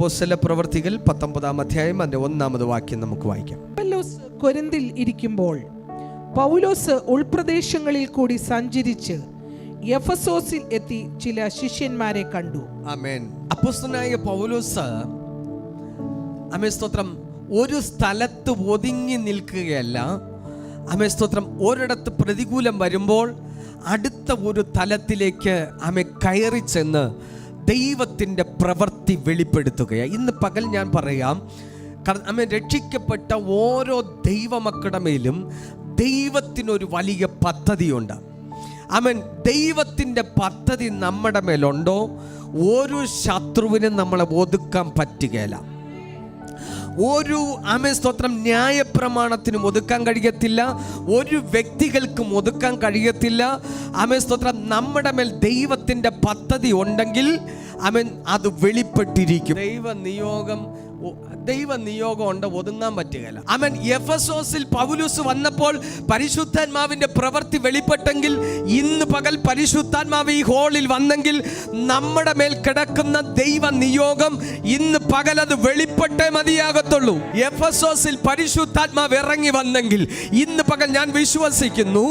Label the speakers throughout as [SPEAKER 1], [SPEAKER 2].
[SPEAKER 1] അപ്പോസ്തല പ്രവൃത്തികൾ 19-ാം അധ്യായം അതിന്റെ 1-ാമത് വാക്യം നമുക്ക് വായിക്കാം.
[SPEAKER 2] പൗലോസ് കൊരിന്തിൽ ഇരിക്കുമ്പോൾ പൗലോസ് ഉൾപ്രദേശങ്ങളിൽ കൂടി സഞ്ചരിച്ച് എഫെസോസിൽ എത്തി ചില ശിഷ്യന്മാരെ കണ്ടു.
[SPEAKER 1] ആമേൻ. അപ്പോസ്തലനായ പൗലോസ് ആമേൻ സ്തോത്രം ഒരു സ്ഥലത്ത് ഒതുങ്ങി നിൽക്കുകയല്ല. ആമേൻ സ്തോത്രം ഒരിടത്ത് പ്രതികൂലം വരുമ്പോൾ അടുത്ത ഒരു തലത്തിലേക്ക് ആമേൻ കയറി ചെന്ന് ദൈവത്തിൻ്റെ പ്രവൃത്തി വെളിപ്പെടുത്തുകയാണ്. ഇന്ന് പകൽ ഞാൻ പറയാം, ആമേൻ രക്ഷിക്കപ്പെട്ട ഓരോ ദൈവമക്കളുടെ മേലും ദൈവത്തിനൊരു വലിയ പദ്ധതിയുണ്ട്. ആമേൻ. ദൈവത്തിൻ്റെ പദ്ധതി നമ്മുടെ മേലുണ്ടോ ഒരു ശത്രുവിനും നമ്മളെ ഒതുക്കാൻ പറ്റുകയില്ല. ഒരു ആമേൻ സ്തോത്രം ന്യായപ്രമാണത്തിനും ഒതുക്കാൻ കഴിയത്തില്ല, ഒരു വ്യക്തികൾക്കും ഒതുക്കാൻ കഴിയത്തില്ല. ആമേൻ സ്തോത്രം നമ്മുടെ മേൽ ദൈവത്തിൻ്റെ പദ്ധതി ഉണ്ടെങ്കിൽ ആമേൻ അത് വെളിപ്പെട്ടിരിക്കും. ദൈവ നിയോഗം ഉണ്ട്, ഒതുങ്ങാൻ പറ്റുകയില്ല. ആമേൻ. എഫെസോസിൽ പൗലോസ് വന്നപ്പോൾ പരിശുദ്ധാത്മാവിന്റെ പ്രവൃത്തി വെളിപ്പെട്ടെങ്കിൽ ഇന്ന് പകൽ പരിശുദ്ധാത്മാവ് ഈ ഹോളിൽ വന്നെങ്കിൽ നമ്മുടെ മേൽ കിടക്കുന്ന ദൈവ നിയോഗം ഇന്ന് പകൽ അത് വെളിപ്പെട്ടേ മതിയാകത്തുള്ളൂ. എഫെസോസിൽ പരിശുദ്ധാത്മാവ് ഇറങ്ങി വന്നെങ്കിൽ ഇന്ന് പകൽ ഞാൻ വിശ്വസിക്കുന്നു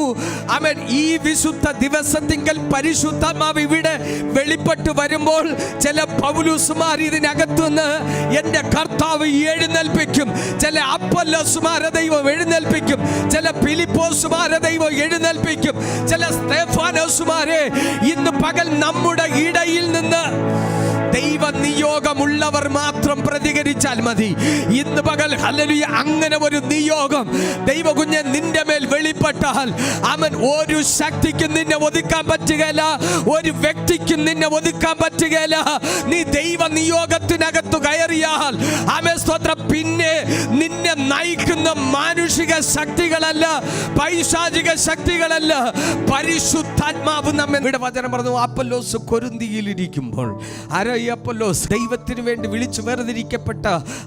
[SPEAKER 1] ആമേൻ ഈ വിശുദ്ധ ദിവസത്തിങ്കൽ പരിശുദ്ധാത്മാവ് ഇവിടെ വെളിപ്പെട്ട് വരുമ്പോൾ ചില പൗലോസുമാർ ഇതിനകത്തുനിന്ന് എൻ്റെ കർത്താവ് എഴുന്നേൽപ്പിക്കും. ചില അപ്പൊല്ലോസുമാരെ ദൈവം എഴുന്നേൽപ്പിക്കും, ചില ഫിലിപ്പോസുമാരെ ദൈവം എഴുന്നേൽപ്പിക്കും, ചില സ്തെഫാനോസുമാരെ ഇന്ന് പകൽ നമ്മുടെ ഇടയിൽ നിന്ന് ദൈവ നിയോഗമുള്ളവർ മാത്രം പ്രതികരിച്ചാൽ മതി. ഇന്ന് പകൽ ഹല്ലേലൂയ അങ്ങനെ ഒരു നിയോഗം ദൈവകുഞ്ഞ് നിന്റെ മേൽ വെളിപ്പെട്ടാൽ അവൻ ഒരു ശക്തിക്കും നിന്നെ ഒതുക്കാൻ പറ്റുകയില്ല, ഒരു വ്യക്തിക്കും നിന്നെ ഒതുക്കാൻ പറ്റുകയില്ല. നീ ദൈവ നിയോഗത്തിനകത്ത് കയറിയാൽ ആമേൻ സ്തോത്രം പിന്നെ നിന്നെ നയിക്കുന്ന മാനുഷിക ശക്തികളല്ല, പൈശാചിക ശക്തികളല്ല, പരിശുദ്ധാത്മാവ് നമ്മെ. ഇവിടെ വചനം പറഞ്ഞു അപ്പൊല്ലോസ് കൊരിന്തിയിൽ ഇരിക്കുമ്പോൾ ഈ അപ്പൊല്ലോസ് ദൈവത്തിന് വേണ്ടി വിളിച്ചു വേർതിരിക്കപ്പെട്ട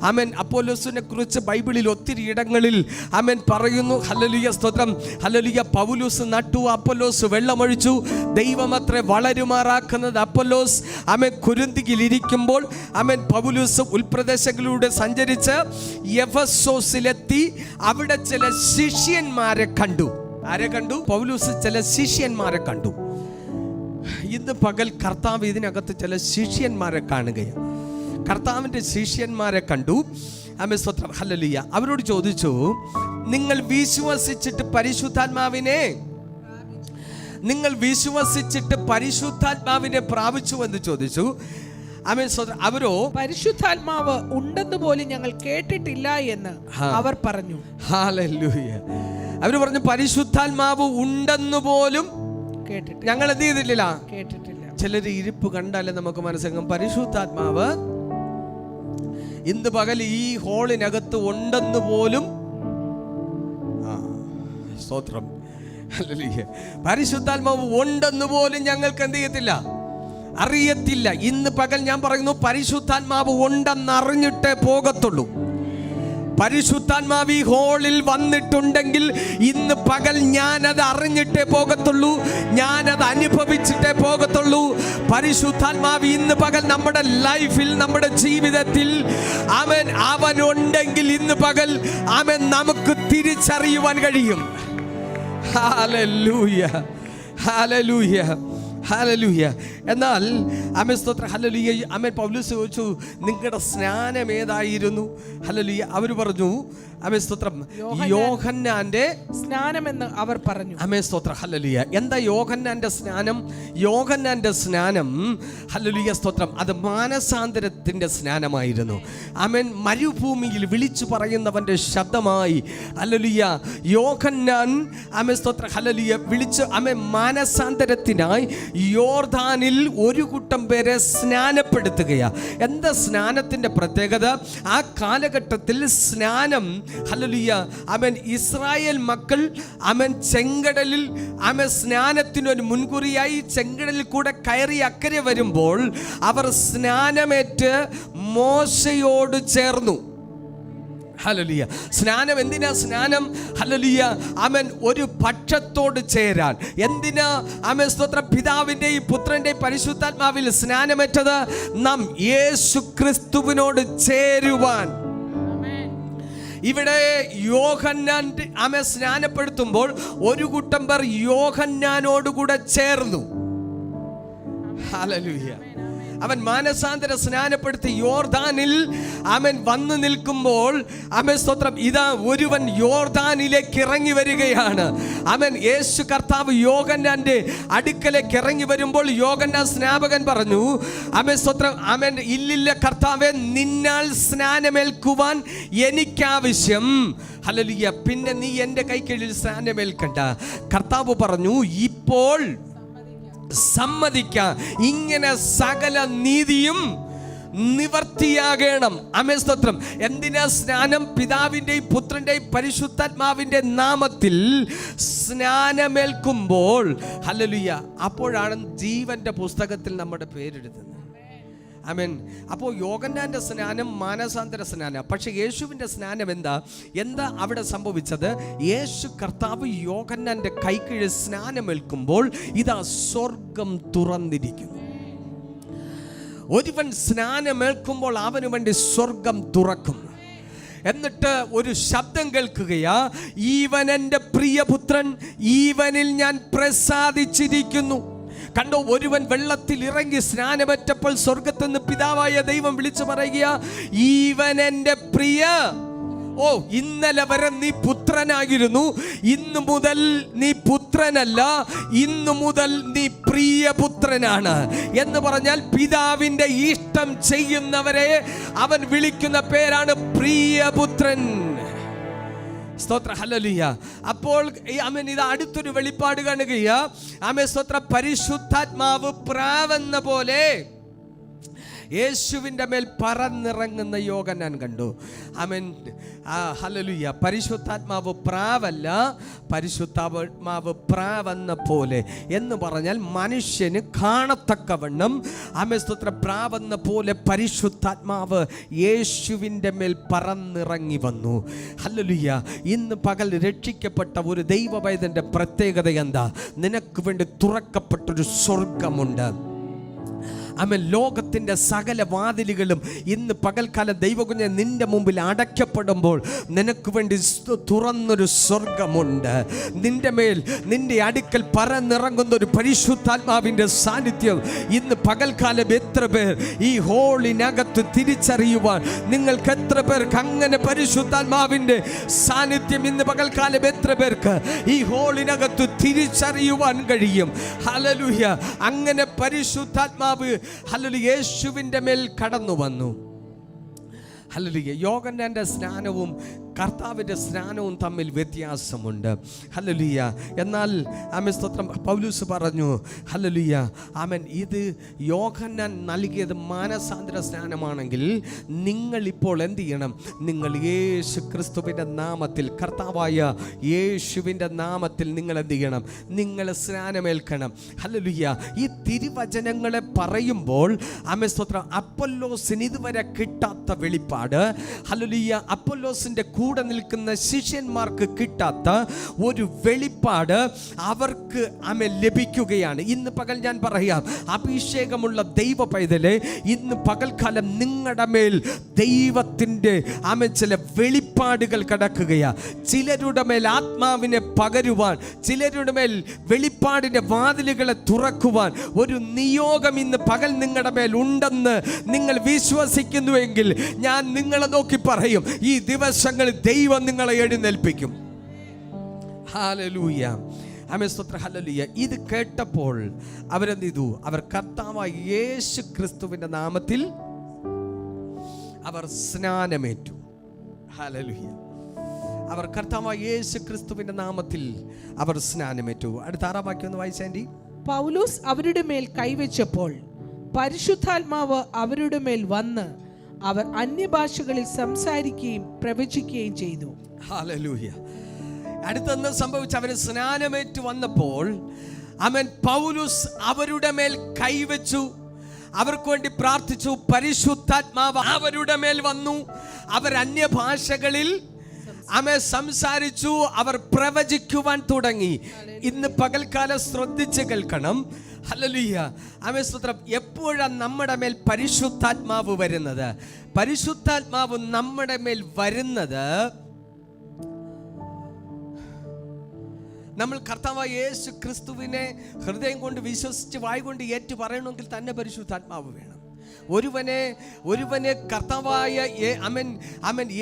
[SPEAKER 1] ആമേൻ അപ്പൊല്ലോസിനെ കുറിച്ച് ബൈബിളിൽ ഒത്തിരി ഇടങ്ങളിൽ ആമേൻ പറയുന്നു. ഹല്ലേലൂയ സ്തോത്രം. ഹല്ലേലൂയ. പൗലോസ് നട്ടു, അപ്പൊല്ലോസ് വെള്ളമൊഴിച്ചു, ദൈവമത്രേ വളരുമാറാക്കുന്നത് അപ്പൊല്ലോസ്. ആമേൻ കൊരിന്തിയിൽ ഇരിക്കുമ്പോൾ ആമേൻ പൗലോസ് ഉൾപ്രദേശങ്ങളിലൂടെ സഞ്ചരിച്ച് എഫെസോസിലെത്തി അവിടെ ചില ശിഷ്യന്മാരെ കണ്ടു. ആരെ കണ്ടു? പൗലോസ് ചില ശിഷ്യന്മാരെ കണ്ടു. ഇന്ന് പകൽ കർത്താവ് ഇതിനകത്ത് ചില ശിഷ്യന്മാരെ കാണുകയാണ്. കർത്താവിൻ്റെ ശിഷ്യന്മാരെ കണ്ടു. ആമേൻ സ്തോത്രം. ഹല്ലേലൂയ. അവരോട് ചോദിച്ചു, നിങ്ങൾ വിശ്വസിച്ചിട്ട് പരിശുദ്ധാത്മാവിനെ പ്രാപിച്ചു എന്ന് ചോദിച്ചു. ആമേൻ സ്തോത്രം. അവരോ
[SPEAKER 2] പരിശുദ്ധാത്മാവ് ഉണ്ടെന്ന് പോലും ഞങ്ങൾ കേട്ടിട്ടില്ല എന്ന് അവർ പറഞ്ഞു.
[SPEAKER 1] ഹല്ലേലൂയ. അവർ പറഞ്ഞു പരിശുദ്ധാത്മാവ് ഉണ്ടെന്ന് പോലും ഞങ്ങൾ എന്ത് ചെയ്തിട്ടില്ല,
[SPEAKER 2] കേട്ടിട്ടില്ല.
[SPEAKER 1] ചിലർ ഇരിപ്പ് കണ്ടാലേ നമുക്ക് മനസ്സിലാകും പരിശുദ്ധാത്മാവ് ഇന്ന് പകൽ ഈ ഹോളിനകത്ത് ഉണ്ടെന്ന് പോലും. സ്തോത്രം. പരിശുദ്ധാത്മാവ് ഉണ്ടെന്ന് പോലും ഞങ്ങൾക്ക് എന്ത് ചെയ്യത്തില്ല, അറിയത്തില്ല. ഇന്ന് പകൽ ഞാൻ പറയുന്നു പരിശുദ്ധാത്മാവ് ഉണ്ടെന്ന് അറിഞ്ഞിട്ടേ പോകത്തുള്ളൂ. പരിശുദ്ധാത്മാവ് ഈ ഹോളിൽ വന്നിട്ടുണ്ടെങ്കിൽ ഇന്ന് പകൽ ഞാനത് അറിഞ്ഞിട്ടേ പോകത്തുള്ളൂ, ഞാനത് അനുഭവിച്ചിട്ടേ പോകത്തുള്ളൂ. പരിശുദ്ധാത്മാവ് ഇന്ന് പകൽ നമ്മുടെ ലൈഫിൽ, നമ്മുടെ ജീവിതത്തിൽ ആമേൻ അവനുണ്ടെങ്കിൽ ഇന്ന് പകൽ ആമേൻ നമുക്ക് തിരിച്ചറിയുവാൻ കഴിയും. Hallelujah, hallelujah, hallelujah. എന്നാൽ ആമേൻ സ്തോത്രം. ഹല്ലേലൂയ. ആമേൻ. പൗലോസ് ചോദിച്ചു, നിങ്ങളുടെ സ്നാനം ഏതായിരുന്നു? ഹല്ലേലൂയ. അവർ പറഞ്ഞു ആമേൻ സ്തോത്രം, യോഹന്നാന്റെ
[SPEAKER 2] സ്നാനമെന്ന് അവർ പറഞ്ഞു.
[SPEAKER 1] ആമേൻ സ്തോത്രം. ഹല്ലേലൂയ. എന്താ യോഹന്നാന്റെ സ്നാനം? യോഹന്നാന്റെ സ്നാനം ഹല്ലേലൂയ സ്തോത്രം അത് മാനസാന്തരത്തിന്റെ സ്നാനമായിരുന്നു. ആമേൻ. മരുഭൂമിയിൽ വിളിച്ചു പറയുന്നവന്റെ ശബ്ദമായി ഹല്ലേലൂയ യോഹന്നാൻ ആമേൻ സ്തോത്രം ഹല്ലേലൂയ വിളിച്ച് ആമേൻ മാനസാന്തരത്തിനായി യോർദാനിൽ ഒരു കൂട്ടം പേരെ സ്നാനപ്പെടുത്തുകയാണ്. എന്താ സ്നാനത്തിന്റെ പ്രത്യേകത? ആ കാലഘട്ടത്തിൽ സ്നാനം ഹല്ലേലൂയ ആമേൻ ഇസ്രായേൽ മക്കൾ ആമേൻ ചെങ്കടലിൽ ആമേൻ സ്നാനത്തിനൊരു മുൻകുറിയായി ചെങ്കടലിൽ കൂടെ കയറി അക്കരെ വരുമ്പോൾ അവർ സ്നാനമേറ്റ് മോശയോട് ചേർന്നു. ഹല്ലേലൂയ. സ്നാനം എന്തിനാ? സ്നാനം ഹല്ലേലൂയ ആമേൻ ഒരു പക്ഷത്തോട് ചേരാൻ. എന്തിനാ ആമേൻ സ്തോത്രം? പിതാവിന്റെയും പുത്രന്റെയും പരിശുദ്ധാത്മാവിൽ സ്നാനമേറ്റത് നാം യേശു ക്രിസ്തുവിനോട് ചേരുവാൻ. ഇവിടെ യോഹന്നാൻ ആമേൻ സ്നാനപ്പെടുത്തുമ്പോൾ ഒരു കൂട്ടം പേർ യോഹന്നാനോടുകൂടെ ചേർന്നു. ഹല്ലേലൂയ. അവൻ മാനസാന്തര സ്നാനപ്പെടുത്തി യോർദാനിൽ അവൻ വന്നു നിൽക്കുമ്പോൾ അവൻ സ്തോത്രം ഇതാ ഒരുവൻ യോർദാനിലേക്ക് ഇറങ്ങി വരികയാണ്. അവൻ യേശു കർത്താവ് യോഹന്നാന്റെ അടുക്കലേക്ക് ഇറങ്ങി വരുമ്പോൾ യോഹന്നാൻ സ്നാപകൻ പറഞ്ഞു, അവൻ സ്തോത്രം അവൻ ഇല്ലില്ല കർത്താവേ, നിന്നാൽ സ്നാനമേൽക്കുവാൻ എനിക്കാവശ്യം. ഹല്ലേലൂയ. പിന്നെ നീ എൻ്റെ കൈക്കീഴിൽ സ്നാനമേൽക്കണ്ട. കർത്താവ് പറഞ്ഞു, ഇപ്പോൾ സമ്മതിക്കാം, ഇങ്ങനെ സകല നീതിയും നിവർത്തിയാകണം. ആമേൻ സ്തോത്രം. എന്തിനാ സ്നാനം? പിതാവിൻ്റെയും പുത്രൻ്റെയും പരിശുദ്ധാത്മാവിൻ്റെ നാമത്തിൽ സ്നാനമേൽക്കുമ്പോൾ ഹല്ലേലൂയ അപ്പോഴാണ് ജീവന്റെ പുസ്തകത്തിൽ നമ്മുടെ പേരെഴുതുന്നത്. ആമേൻ. അപ്പോൾ യോഹന്നാന്റെ സ്നാനം മാനസാന്തര സ്നാനം. പക്ഷെ യേശുവിൻ്റെ സ്നാനം എന്താ അവിടെ സംഭവിച്ചത്? യേശു കർത്താവ് യോഹന്നാന്റെ കൈക്കീഴിൽ സ്നാനമേൽക്കുമ്പോൾ ഇതാ സ്വർഗം തുറന്നിരിക്കുന്നു. ഒരുവൻ സ്നാനമേൽക്കുമ്പോൾ അവന് വേണ്ടി സ്വർഗം തുറക്കും. എന്നിട്ട് ഒരു ശബ്ദം കേൾക്കുകയാ, ഈവൻ എൻ്റെ പ്രിയപുത്രൻ, ഈവനിൽ ഞാൻ പ്രസാദിച്ചിരിക്കുന്നു. കണ്ടോ, ഒരുവൻ വെള്ളത്തിൽ ഇറങ്ങി സ്നാനമേറ്റപ്പോൾ സ്വർഗത്തിൽ നിന്ന് പിതാവായ ദൈവം വിളിച്ചു പറയുക, ഈവൻ എൻ്റെ പ്രിയ. ഓ, ഇന്നലെ വരെ നീ പുത്രനായിരുന്നു, ഇന്നു മുതൽ നീ പുത്രനല്ല, ഇന്നു മുതൽ നീ പ്രിയപുത്രനാണ് എന്ന് പറഞ്ഞാൽ പിതാവിൻ്റെ ഇഷ്ടം ചെയ്യുന്നവരെ അവൻ വിളിക്കുന്ന പേരാണ് പ്രിയപുത്രൻ. സ്തോത്ര. ഹല്ലേലൂയ. അപ്പോൾ ആമേൻ ഇത് അടുത്തൊരു വെളിപ്പാട് കാണുകയാ. ആമേൻ സ്തോത്ര. പരിശുദ്ധാത്മാവ് പ്രാവെന്ന പോലെ യേശുവിൻ്റെ മേൽ പറന്നിറങ്ങുന്ന യോഹന്നാൻ കണ്ടു. ആമേൻ. ഹല്ലേലൂയ. പരിശുദ്ധാത്മാവ് പ്രാവല്ല, പരിശുദ്ധാത്മാവ് പ്രാവെന്ന പോലെ എന്ന് പറഞ്ഞാൽ മനുഷ്യന് കാണത്തക്കവണ്ണം ആമേൻ സ്തോത്രം പ്രാവെന്ന പോലെ പരിശുദ്ധാത്മാവ് യേശുവിൻ്റെ മേൽ പറന്നിറങ്ങി വന്നു. ഹല്ലേലൂയ. ഇന്ന് പകൽ രക്ഷിക്കപ്പെട്ട ഒരു ദൈവവൈദ്യൻ്റെ പ്രത്യേകത എന്താ? നിനക്ക് വേണ്ടി തുറക്കപ്പെട്ടൊരു സ്വർഗമുണ്ട്. ആമേൻ. ലോകത്തിൻ്റെ സകല വാതിലുകളും ഇന്ന് പകൽക്കാലം ദൈവകുഞ്ഞെ നിന്റെ മുമ്പിൽ അടയ്ക്കപ്പെടുമ്പോൾ നിനക്ക് വേണ്ടി തുറന്നൊരു സ്വർഗമുണ്ട്. നിന്റെ മേൽ, നിന്റെ അടുക്കൽ പറന്നിറങ്ങുന്ന ഒരു പരിശുദ്ധാത്മാവിൻ്റെ സാന്നിധ്യം ഇന്ന് പകൽക്കാലം എത്ര പേർ ഈ ഹോളിനകത്ത് തിരിച്ചറിയുവാൻ, നിങ്ങൾക്ക് എത്ര പേർക്ക് അങ്ങനെ പരിശുദ്ധാത്മാവിൻ്റെ സാന്നിധ്യം ഇന്ന് പകൽക്കാലം എത്ര പേർക്ക് ഈ ഹോളിനകത്ത് തിരിച്ചറിയുവാൻ കഴിയും? ഹല്ലേലൂയ. അങ്ങനെ പരിശുദ്ധാത്മാവ് ഹല്ലേലൂയ യേശുവിൻ്റെ മേൽ കടന്നു വന്നു. ഹല്ലേലൂയ. യോഹന്നാന്റെ സ്നാനവും കർത്താവിൻ്റെ സ്നാനവും തമ്മിൽ വ്യത്യാസമുണ്ട്. ഹല്ലേലൂയ. എന്നാൽ ആമേൻ സ്തോത്രം പൗലോസ് പറഞ്ഞു, ഹല്ലേലൂയ ആമേൻ, ഇത് യോഹന്നാൻ നൽകിയത് മാനസാന്തര സ്നാനമാണെങ്കിൽ നിങ്ങൾ ഇപ്പോൾ എന്ത് ചെയ്യണം? നിങ്ങൾ യേശു ക്രിസ്തുവിൻ്റെ നാമത്തിൽ, കർത്താവായ യേശുവിൻ്റെ നാമത്തിൽ നിങ്ങൾ എന്ത് ചെയ്യണം? നിങ്ങൾ സ്നാനമേൽക്കണം. ഹല്ലേലൂയ. ഈ തിരുവചനങ്ങളെ പറയുമ്പോൾ ആമേൻ സ്തോത്രം അപ്പൊല്ലോസിന് ഇതുവരെ കിട്ടാത്ത വെളിപ്പാട്, ഹല്ലേലൂയ അപ്പൊല്ലോസിൻ്റെ കൂടെ നിൽക്കുന്ന ശിഷ്യന്മാർക്ക് കിട്ടാത്ത ഒരു വെളിപ്പാട് അവർക്ക് ആമേൻ ലഭിക്കുകയാണ്. ഇന്ന് പകൽ ഞാൻ പറയാം, അഭിഷേകമുള്ള ദൈവ പൈതലെ, ഇന്ന് പകൽക്കാലം നിങ്ങളുടെ മേൽ ദൈവത്തിൻ്റെ ആമേൻ ചില വെളിപ്പാടുകൾ കടക്കുകയാണ്. ചിലരുടെ മേൽ ആത്മാവിനെ പകരുവാൻ, ചിലരുടെ മേൽ വെളിപ്പാടിൻ്റെ വാതിലുകളെ തുറക്കുവാൻ ഒരു നിയോഗം ഇന്ന് പകൽ നിങ്ങളുടെ മേൽ ഉണ്ടെന്ന് നിങ്ങൾ വിശ്വസിക്കുന്നുവെങ്കിൽ ഞാൻ നിങ്ങളെ നോക്കി പറയും, ഈ ദിവസങ്ങളിൽ ദൈവം നിങ്ങളെ എഴുന്നേൽപ്പിക്കും. ഹല്ലേലൂയ. ആമേൻ സ്തോത്രം. ഹല്ലേലൂയ. ഇത് കേട്ടപ്പോൾ അവരെന്ത് ചെയ്തു? അവർ കർത്താവായ യേശു ക്രിസ്തുവിൻ്റെ നാമത്തിൽ അവർ സ്നാനമേറ്റു. ഹല്ലേലൂയ. അവർ കർത്താവായ യേശു ക്രിസ്തുവിൻ്റെ നാമത്തിൽ അവർ സ്നാനമേറ്റു. അടുത്ത 6-ാം വാക്യം ഒന്ന് വായിച്ചാൻഡി.
[SPEAKER 2] പൗലോസ് അവരുടെ മേൽ കൈവച്ചപ്പോൾ പരിശുദ്ധാത്മാവ് അവരുടെ മേൽ വന്ന് അവർ അന്യഭാഷകളിൽ സംസാരിക്കുകയും പ്രവചിക്കുകയും ചെയ്തു.
[SPEAKER 1] ഹല്ലേലൂയ. അടുത്തെന്ന് സംഭവിച്ചു? അവർ സ്നാനമേറ്റു വന്നപ്പോൾ ആമേൻ പൗലോസ് അവരുടെ മേൽ കൈവച്ചു. അവർക്ക് വേണ്ടി പ്രാർത്ഥിച്ചു. പരിശുദ്ധാത്മാവ് അവരുടെ മേൽ വന്നു. അവർ അന്യഭാഷകളിൽ സംസാരിച്ചു. അവർ പ്രവചിക്കുവാൻ തുടങ്ങി. ഇന്ന് പകൽക്കാലം ശ്രദ്ധിച്ച് കേൾക്കണം. ഹല്ലേലൂയ. ആമേൻ സ്തോത്രം. എപ്പോഴാണ് നമ്മുടെ മേൽ പരിശുദ്ധാത്മാവ് വരുന്നത്? പരിശുദ്ധാത്മാവ് നമ്മുടെ മേൽ വരുന്നത് നമ്മൾ കർത്താവായ യേശു ക്രിസ്തുവിനെ ഹൃദയം കൊണ്ട് വിശ്വസിച്ച് വായ് കൊണ്ട് ഏറ്റു പറയണമെങ്കിൽ തന്നെ പരിശുദ്ധാത്മാവ് വേണം. ഒരുവനെ കർത്താവായ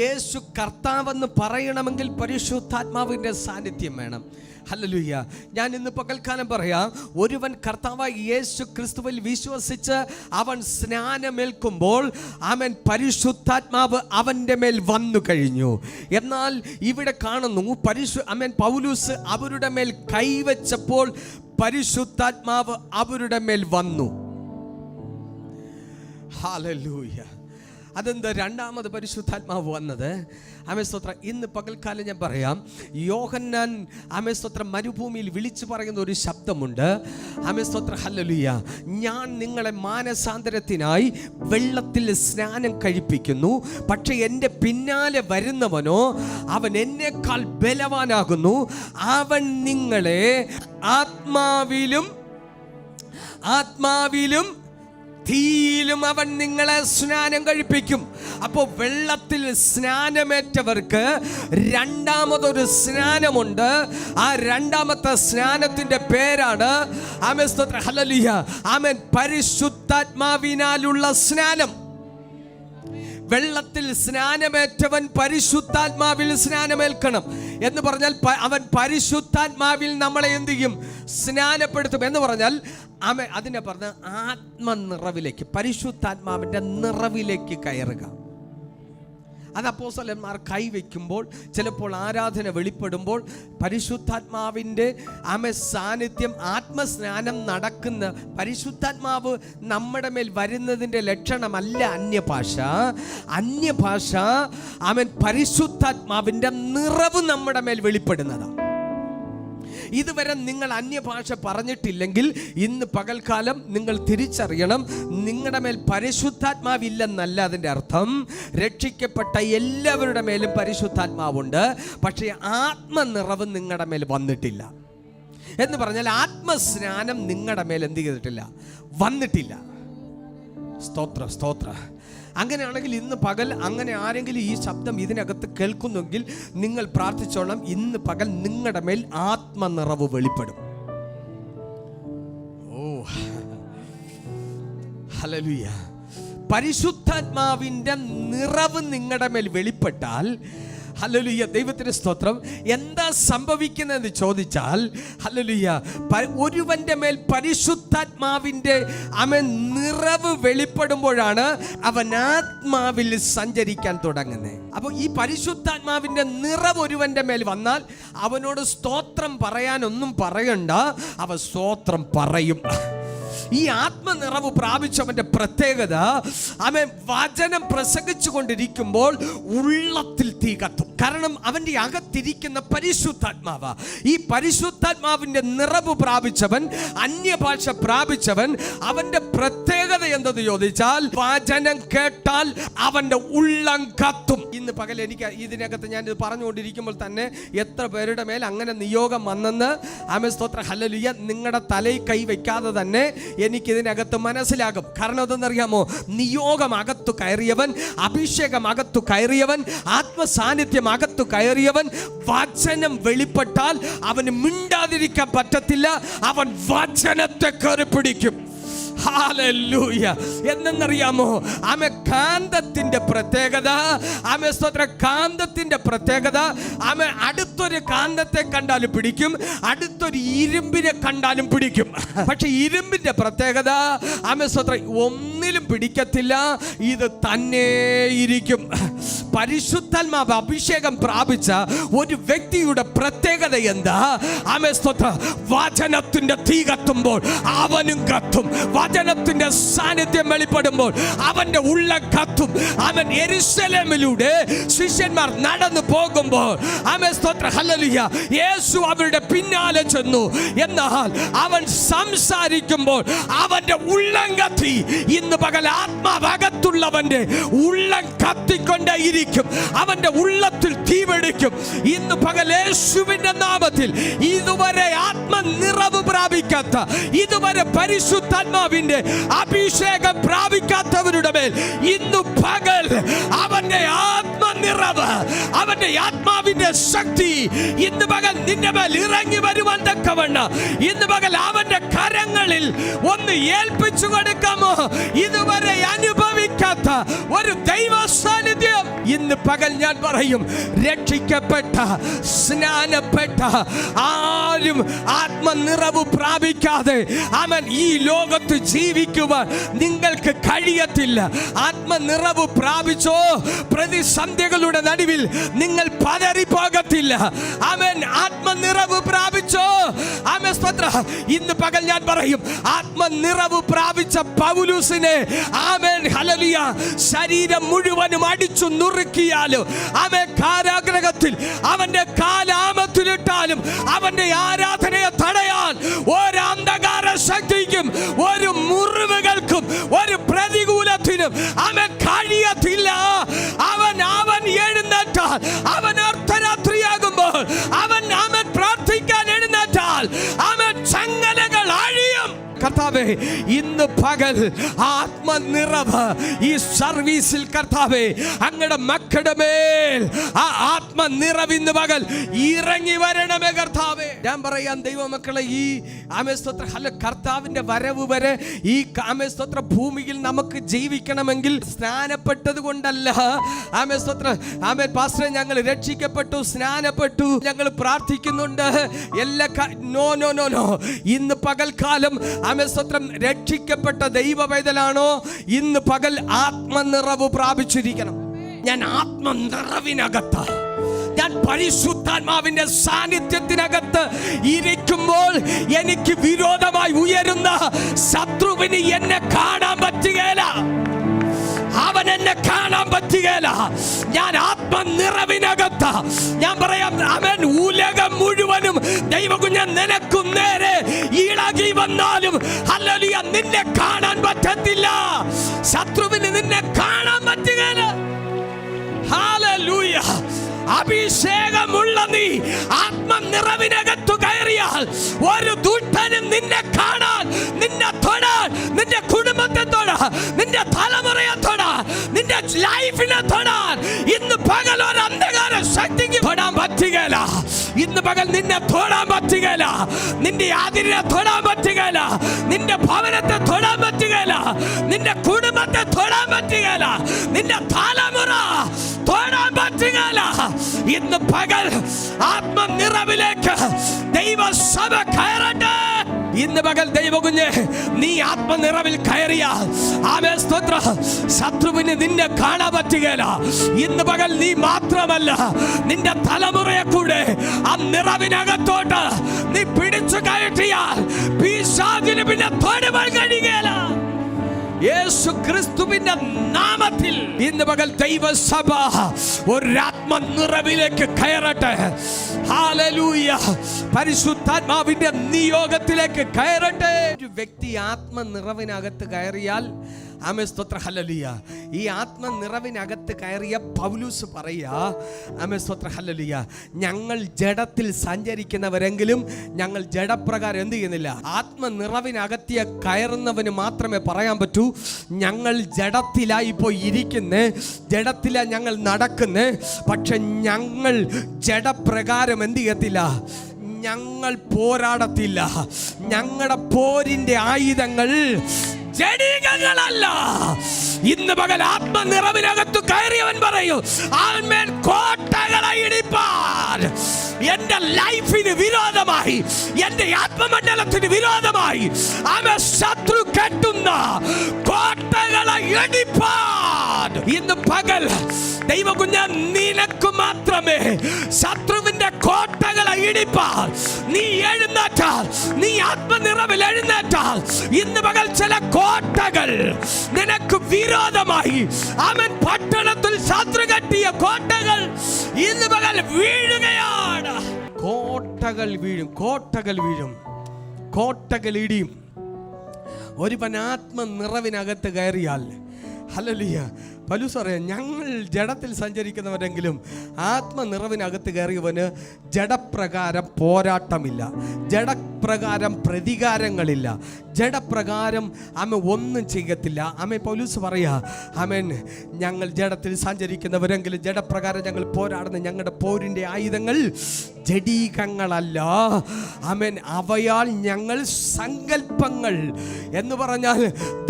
[SPEAKER 1] യേശു കർത്താവെന്ന് പറയണമെങ്കിൽ പരിശുദ്ധാത്മാവിൻ്റെ സാന്നിധ്യം വേണം. ഹല്ലേലൂയ. ഞാൻ ഇന്ന് പകൽക്കാലം പറയാം, ഒരുവൻ കർത്താവായ യേശു ക്രിസ്തുവിൽ വിശ്വസിച്ച് അവൻ സ്നാനമേൽക്കുമ്പോൾ പരിശുദ്ധാത്മാവ് അവൻ്റെ മേൽ വന്നു കഴിഞ്ഞു. എന്നാൽ ഇവിടെ കാണുന്നു പൗലോസ് അവരുടെ മേൽ കൈവച്ചപ്പോൾ പരിശുദ്ധാത്മാവ് അവരുടെ മേൽ വന്നു. ഹല്ലേലൂയ. അതെന്താ രണ്ടാമത് പരിശുദ്ധാത്മാവ് വന്നത്? ആമേൻ സ്തോത്രം. ഇന്ന് പകൽക്കാലം ഞാൻ പറയാം, യോഹന്നാൻ ആമേൻ സ്തോത്രം മരുഭൂമിയിൽ വിളിച്ചു പറയുന്ന ഒരു ശബ്ദമുണ്ട്. ആമേൻ സ്തോത്രം. ഹല്ലേലൂയ. ഞാൻ നിങ്ങളെ മാനസാന്തരത്തിനായി വെള്ളത്തിൽ സ്നാനം കഴിപ്പിക്കുന്നു, പക്ഷെ എൻ്റെ പിന്നാലെ വരുന്നവനോ അവൻ എന്നേക്കാൾ ബലവാനാകുന്നു. അവൻ നിങ്ങളെ ആത്മാവിലും തീയിലും അവൻ നിങ്ങളെ സ്നാനം കഴിപ്പിക്കും. അപ്പോൾ വെള്ളത്തിൽ സ്നാനമേറ്റവർക്ക് രണ്ടാമതൊരു സ്നാനമുണ്ട്. ആ രണ്ടാമത്തെ സ്നാനത്തിന്റെ പേരാണ് ആമേൻ സ്തോത്രം. ഹല്ലേലൂയ. ആമേൻ. പരിശുദ്ധാത്മാവിനാലുള്ള സ്നാനം. വെള്ളത്തിൽ സ്നാനമേറ്റവൻ പരിശുദ്ധാത്മാവിൽ സ്നാനമേൽക്കണം എന്ന് പറഞ്ഞാൽ അവൻ പരിശുദ്ധാത്മാവിൽ നമ്മളെ എന്ത് ചെയ്യും? സ്നാനപ്പെടുത്തും എന്ന് പറഞ്ഞാൽ അതിനെ പറഞ്ഞ ആത്മനിറവിലേക്ക്, പരിശുദ്ധാത്മാവിൻ്റെ നിറവിലേക്ക് കയറുക. അത് അപ്പോസ്തലന്മാർ കൈവയ്ക്കുമ്പോൾ, ചിലപ്പോൾ ആരാധന വെളിപ്പെടുമ്പോൾ പരിശുദ്ധാത്മാവിൻ്റെ സാന്നിധ്യം, ആത്മസ്നാനം നടക്കുന്ന പരിശുദ്ധാത്മാവ് നമ്മുടെ മേൽ വരുന്നതിൻ്റെ ലക്ഷണമല്ല അന്യഭാഷ. പരിശുദ്ധാത്മാവിൻ്റെ നിറവ് നമ്മുടെ മേൽ വെളിപ്പെടുന്നതാണ്. ഇതുവരെ നിങ്ങൾ അന്യഭാഷ പറഞ്ഞിട്ടില്ലെങ്കിൽ ഇന്ന് പകൽക്കാലം നിങ്ങൾ തിരിച്ചറിയണം, നിങ്ങളുടെ മേൽ പരിശുദ്ധാത്മാവില്ലെന്നല്ല അതിൻ്റെ അർത്ഥം. രക്ഷിക്കപ്പെട്ട എല്ലാവരുടെ മേലും പരിശുദ്ധാത്മാവുണ്ട്, പക്ഷേ ആത്മനിറവ് നിങ്ങളുടെ മേൽ വന്നിട്ടില്ല. എന്ന് പറഞ്ഞാൽ ആത്മസ്നാനം നിങ്ങളുടെ മേൽ എന്ത് ചെയ്തിട്ടില്ല? വന്നിട്ടില്ല. സ്തോത്ര. അങ്ങനെയാണെങ്കിൽ ഇന്ന് പകൽ അങ്ങനെ ആരെങ്കിലും ഈ ശബ്ദം ഇതിനകത്ത് കേൾക്കുന്നെങ്കിൽ നിങ്ങൾ പ്രാർത്ഥിച്ചോളാം, ഇന്ന് പകൽ നിങ്ങളുടെ മേൽ ആത്മനിറവ് വെളിപ്പെടും. ഓ ഹല്ലേലൂയ. പരിശുദ്ധാത്മാവിൻ്റെ നിറവ് നിങ്ങളുടെ മേൽ വെളിപ്പെട്ടാൽ, ഹല്ലേലൂയ, ദൈവത്തിന് സ്തോത്രം. എന്താ സംഭവിക്കുന്നതെന്ന് ചോദിച്ചാൽ, ഹല്ലേലൂയ, ഒരുവന്റെ മേൽ പരിശുദ്ധാത്മാവിൻ്റെ നിറവ് വെളിപ്പെടുമ്പോഴാണ് അവൻ ആത്മാവിൽ സഞ്ചരിക്കാൻ തുടങ്ങുന്നത്. അപ്പോൾ ഈ പരിശുദ്ധാത്മാവിൻ്റെ നിറവ് ഒരുവന്റെ മേൽ വന്നാൽ അവനോട് സ്തോത്രം പറയാനൊന്നും പറയണ്ട, അവൻ സ്തോത്രം പറയും. ഈ ആത്മനിറവ് പ്രാപിച്ചവന്റെ പ്രത്യേകത, അവൻ വചനം പ്രസംഗിച്ചു കൊണ്ടിരിക്കുമ്പോൾ ഉള്ളത്തിൽ തീ കത്തും. കാരണം അവന്റെ അകത്തിരിക്കുന്ന പരിശുദ്ധാത്മാവ്. ഈ പരിശുദ്ധാത്മാവിന്റെ നിറവ് പ്രാപിച്ചവൻ, അന്യഭാഷ പ്രാപിച്ചവൻ, അവന്റെ പ്രത്യേകത എന്തെന്ന് ചോദിച്ചാൽ, വചനം കേട്ടാൽ അവന്റെ ഉള്ളം കത്തും. ഇന്ന് പകൽ എനിക്ക് ഇതിനകത്ത് ഞാൻ ഇത് പറഞ്ഞുകൊണ്ടിരിക്കുമ്പോൾ തന്നെ എത്ര പേരുടെ മേൽ അങ്ങനെ നിയോഗം വന്നെന്ന് ആമേൻ സ്തോത്രം ഹല്ലേലൂയ നിങ്ങളുടെ തലയിൽ കൈ വയ്ക്കാതെ തന്നെ എനിക്കിതിനകത്ത് മനസ്സിലാകും. കാരണം എന്തെന്നറിയാമോ? നിയോഗം അകത്തു കയറിയവൻ, അഭിഷേകം അകത്തു കയറിയവൻ, ആത്മസാന്നിധ്യം അകത്തു കയറിയവൻ, വചനം വെളിപ്പെട്ടാൽ അവന് മിണ്ടാതിരിക്കാൻ പറ്റത്തില്ല. അവൻ വചനത്തെ കയറി പിടിക്കും. ഹല്ലേലൂയ. എന്നറിയാമോ? കാന്തത്തിന്റെ പ്രത്യേകത, കാന്തത്തിന്റെ പ്രത്യേകത, അടുത്തൊരു കാന്തത്തെ കണ്ടാലും പിടിക്കും, അടുത്തൊരു ഇരുമ്പിനെ കണ്ടാലും പിടിക്കും. പക്ഷെ ഇരുമ്പിന്റെ പ്രത്യേകത ഒന്നിലും പിടിക്കത്തില്ല, ഇത് തന്നെ ഇരിക്കും. പരിശുദ്ധാത്മാവ് അഭിഷേകം പ്രാപിച്ച ഒരു വ്യക്തിയുടെ പ്രത്യേകത എന്താ? ആമേൻ സ്തോത്രം. വചനത്തിന്റെ തീ കത്തുമ്പോൾ അവനും കത്തും. വചനത്തിന്റെ സാന്നിധ്യം വെളിപ്പെടുമ്പോൾ അവന്റെ ഉള്ളം കത്തും. അവൻ യെരൂശലേമിലൂടെ ശിഷ്യന്മാർ നടന്നു പോകുമ്പോൾ ആമേൻ സ്തോത്രം ഹല്ലേലൂയ യേശു അവരുടെ പിന്നാലെ ചെന്നു. എന്നാൽ അവൻ സംസാരിക്കുമ്പോൾ അവന്റെ ഉള്ളം കത്തി. ഇന്ന് പകൽ ആത്മാവകത്തുള്ളവന്റെ ഉള്ളം കത്തിക്കൊണ്ടേയിരിക്കും. അവന്റെ ഉള്ളത്തിൽ തീപിടിക്കും. ഇന്ന് പകൽ യേശുവിന്റെ നാമത്തിൽ ഇതുവരെ ആത്മനിറവ് പ്രാപിക്കാത്ത, ഇതുവരെ പരിശുദ്ധാത്മാവിന്റെ അഭിഷേകം പ്രാപിക്കാത്തവരുടെ മേൽ ഇന്ന് പകൽ അവന്റെ ആത്മനിറവ്, അവന്റെ ആത്മാവിന്റെ ശക്തി ഇന്ന് പകൽ നിന്റെ മേൽ ഇറങ്ങി വരുവാൻ തക്കവണ്ണം ഇന്ന് പകൽ അവന്റെ കരങ്ങളിൽ ഒന്ന് ഏൽപ്പിച്ചു കൊടുക്കാമോ? ഇതുവരെ അനുഭവിക്കാത്ത ഒരു ദൈവ സാന്നിധ്യം ഇന്ന് പകൽ ഞാൻ പറയും, രക്ഷിക്കപ്പെട്ട സ്നാനപ്പെട്ട ആരും ആത്മനിറവ് പ്രാപിക്കാതെ അവൻ ഈ ലോകത്ത് ജീവിക്കുവാൻ നിങ്ങൾക്ക് കഴിയത്തില്ല. ആത്മനിറവ് പ്രാപിച്ചോ, പ്രതിസന്ധികളുടെ നടുവിൽ നിങ്ങൾ പതറിപ്പോകത്തില്ല. അവൻ ആത്മനിറവ് പ്രാപിച്ചോ, ആമേൻ സ്തോത്രം. ഇന്ന് പകൽ ഞാൻ പറയും, ആത്മനിറവ് പ്രാപിച്ച പൗലോസിനെ ആമേൻ ഹല്ലേലൂയ ശരീരം മുഴുവനും അടിച്ചു നുറുക്കിയാലും, അവൻ കാരാഗ്രഹത്തിൽ അവന്റെ കാലാമത്തിലിട്ടാലും അവന്റെ ആരാധനയെ തടയാൻ ഒരു അന്ധകാര ശക്തിക്കും ഒരു മുറിവുകൾക്കും ഒരു പ്രതികൂലത്തിനും അവൻ കഴിയത്തില്ല. അവൻ എഴുന്നേറ്റാൽ, അവൻ അർദ്ധരാത്രിയാകുമ്പോൾ അവൻ പ്രാർത്ഥിക്കാൻ എഴുന്നേറ്റാൽ അവൻ ചങ്ങലകൾ അഴിയും. കർത്താവേ, ഇന്ന് പകൽ ആത്മനിറവ് ഈ സർവീസിൽ കർത്താവേ അങ്ങയുടെ മക്കളുടെ മേൽ ആ ആത്മനിറവ് ഇന്ന് പകൽ ഇറങ്ങി വരണമേ കർത്താവേ. ഞാൻ പറയാം ദൈവമക്കളെ, ഈ ആമേൻ സ്തോത്രം കർത്താവിന്റെ വരവ് വരെ ഈ ആമേൻ സ്തോത്രം ഭൂമിയിൽ നമുക്ക് ജീവിക്കണമെങ്കിൽ സ്നാനപ്പെട്ടത് കൊണ്ടല്ല. ആമേൻ സ്തോത്രം. ആമേൻ പാസ്റ്ററെ, ഞങ്ങൾ രക്ഷിക്കപ്പെട്ടു, സ്നാനപ്പെട്ടു, ഞങ്ങൾ പ്രാർത്ഥിക്കുന്നുണ്ട്, എല്ലാ നോ നോ നോ നോ. ഇന്ന് പകൽക്കാലം ആമേൻ സ്തോത്രം രക്ഷിക്കപ്പെട്ട ദൈവവേദലാണോ ഇന്ന് പകൽ ആത്മനിറവ് പ്രാപിച്ചിരിക്കണം. ഞാൻ ആത്മനിറവിനകത്ത്, ഞാൻ പരിശുദ്ധാത്മാവിന്റെ സാന്നിധ്യത്തിനകത്ത് ഇരിക്കുമ്പോൾ എനിക്ക് വിരോധമായി ഉയരുന്ന ശത്രുവിന് എന്നെ കാണാൻ പറ്റുകയില്ല. അവൻ എന്നെ കാണാൻ പറ്റുകയില്ല. ഞാൻ ആത്മനിറവിനകത്ത്, ഞാൻ പറയാം അവൻ ഉലകം മുഴുവനും ദൈവകുഞ്ഞ നിനക്കും നേരെ ഇളകി വന്നാലും ഹല്ലേലൂയ നിന്നെ കാണാൻ പറ്റത്തില്ല. ശത്രുവിന് നിന്നെ കാണാൻ പറ്റുകയില്ല. ഹല്ലേലൂയ. അഭിഷേകമുള്ള നീ ആത്മനിറവിനകത്തു കയറിയാൽ ഒരു ദുഷ്ടനും നിന്നെ കാണാൻ, നിന്നെ തൊടാൻ, നിന്റെ കുടുംബത്തെ തൊടാൻ, നിന്റെ തലമുറയെ തൊടാൻ, നിന്റെ ലൈഫിനെ തൊടാൻ ഇന്ന് പകൽ ഒരു അന്ധകാര ശക്തിക്ക് തൊടാൻ പറ്റുകയില്ല. ഇന്ന് പകൽ നിന്നെ തൊടാൻ പറ്റുകയില്ല. നിന്റെ അതിരിനെ തൊടാൻ പറ്റുകയില്ല. നിന്റെ ഭവനത്തെ തൊടാൻ പറ്റുകയില്ല. നിന്റെ കുടുംബത്തെ തൊടാൻ പറ്റുകയില്ല. നിന്റെ തലമുറ തൊടാൻ പറ്റുകയില്ല. ഇന്ന് പകൽ ആത്മനിറവിലേക്ക് ദൈവസഭ കയറട്ടെ. ഇന്ന് പകൽ ദൈവകുഞ്ഞെ, നീ ആത്മനിറവിൽ കയറിയാൽ ആമേൻ സ്തോത്രം, ശത്രുവിന് നിന്നെ കാണാൻ പറ്റുകയില്ല. ഇന്ന് പകൽ നീ മാത്രമല്ല, നിന്റെ തലമുറയെ കൂടെ ആ നിറവിനകത്തോട്ട് നീ പിടിച്ചു കയറ്റിയാൽ പിശാചിന് പിന്നെ തൊടുവാൻ കഴിയുകയില്ല. യേശു ക്രിസ്തുവിന്റെ നാമത്തിൽ ഇന്ന് പകൽ ദൈവസഭ ഒരാത്മനിറവിലേക്ക് കയറട്ടെ. ഹല്ലേലൂയ. പരിശുദ്ധാത്മാവിന്റെ നിയോഗത്തിലേക്ക് കയറട്ടെ. ഒരു വ്യക്തി ആത്മനിറവിനകത്ത് കയറിയാൽ ആമേൻ സ്തോത്രം ഹല്ലേലൂയ. ഈ ആത്മനിറവിനകത്ത് കയറിയ പൗലോസ് പറയാ, ആമേൻ സ്തോത്രം ഹല്ലേലൂയ, ഞങ്ങൾ ജഡത്തിൽ സഞ്ചരിക്കുന്നവരെങ്കിലും ഞങ്ങൾ ജഡപ്രകാരം എന്ത് ചെയ്യുന്നില്ല. ആത്മനിറവിനകത്തിയ കയറുന്നവന് മാത്രമേ പറയാൻ പറ്റൂ, ഞങ്ങൾ ജഡത്തിലായി ഇപ്പോൾ ഇരിക്കുന്നേ, ജഡത്തിലാ ഞങ്ങൾ നടക്കുന്നേ. പക്ഷെ ഞങ്ങൾ ജഡപ്രകാരം എന്ത് ചെയ്യത്തില്ല, ഞങ്ങൾ പോരാടത്തില്ല. ഞങ്ങളുടെ പോരിന്റെ ആയുധങ്ങൾ ജഡികങ്ങളല്ല. ഇന്ന് പകൽ ആത്മനിറവിനകത്ത് കയറിയവൻ പറയൂ, ആമേൻ, കോട്ടകളെ ഇടിപ്പാൻ എന്റെ ലൈഫിന് വിരോധമായി, എന്റെ ആത്മമണ്ഡലത്തിന് വിരോധമായി ശത്രു കെട്ടുന്ന കോട്ടകളെ ഇടിപ്പാൻ ഇന്ന് പകൽ ദൈവകുഞ്ഞ നിനക്ക് മാത്രമേ ശത്രുവിന്റെ കോട്ടകളെ ഇടിപ്പാൻ നീ എഴുന്നേറ്റാൽ, നീ ആത്മനിറവിൽ എഴുന്നേറ്റാൽ ഇന്ന് പകൽ ചില കോട്ടകൾ നിനക്ക് വിരോധമായി അവൻ പട്ടണത്തിൽ ശത്രു കെട്ടിയ കോട്ടകൾ ഇന്ന് പകൽ വീഴുകയാണ്. കോട്ടകൾ വീഴും, കോട്ടകൾ വീഴും, കോട്ടകൾ ഇടിയും. ഒരുവൻ ആത്മനിറവിനകത്ത് കയറിയാൽ, ഹല്ലേലൂയ, പൗലോസ് പറയാം, ഞങ്ങൾ ജഡത്തിൽ സഞ്ചരിക്കുന്നവരെങ്കിലും ആത്മനിറവിനകത്ത് കയറിയവന് ജഡപ്രകാരം പോരാട്ടമില്ല, ജഡപ്രകാരം പ്രതികാരങ്ങളില്ല, ജഡപ്രകാരം ഒന്നും ചെയ്യത്തില്ല. പൗലോസ് പറയാ, ഞങ്ങൾ ജഡത്തിൽ സഞ്ചരിക്കുന്നവരെങ്കിലും ജഡപ്രകാരം ഞങ്ങൾ പോരാടുന്ന ഞങ്ങളുടെ പോരിൻ്റെ ആയുധങ്ങൾ ജഡീകങ്ങളല്ല, അവയാൽ ഞങ്ങൾ സങ്കല്പങ്ങൾ എന്ന് പറഞ്ഞാൽ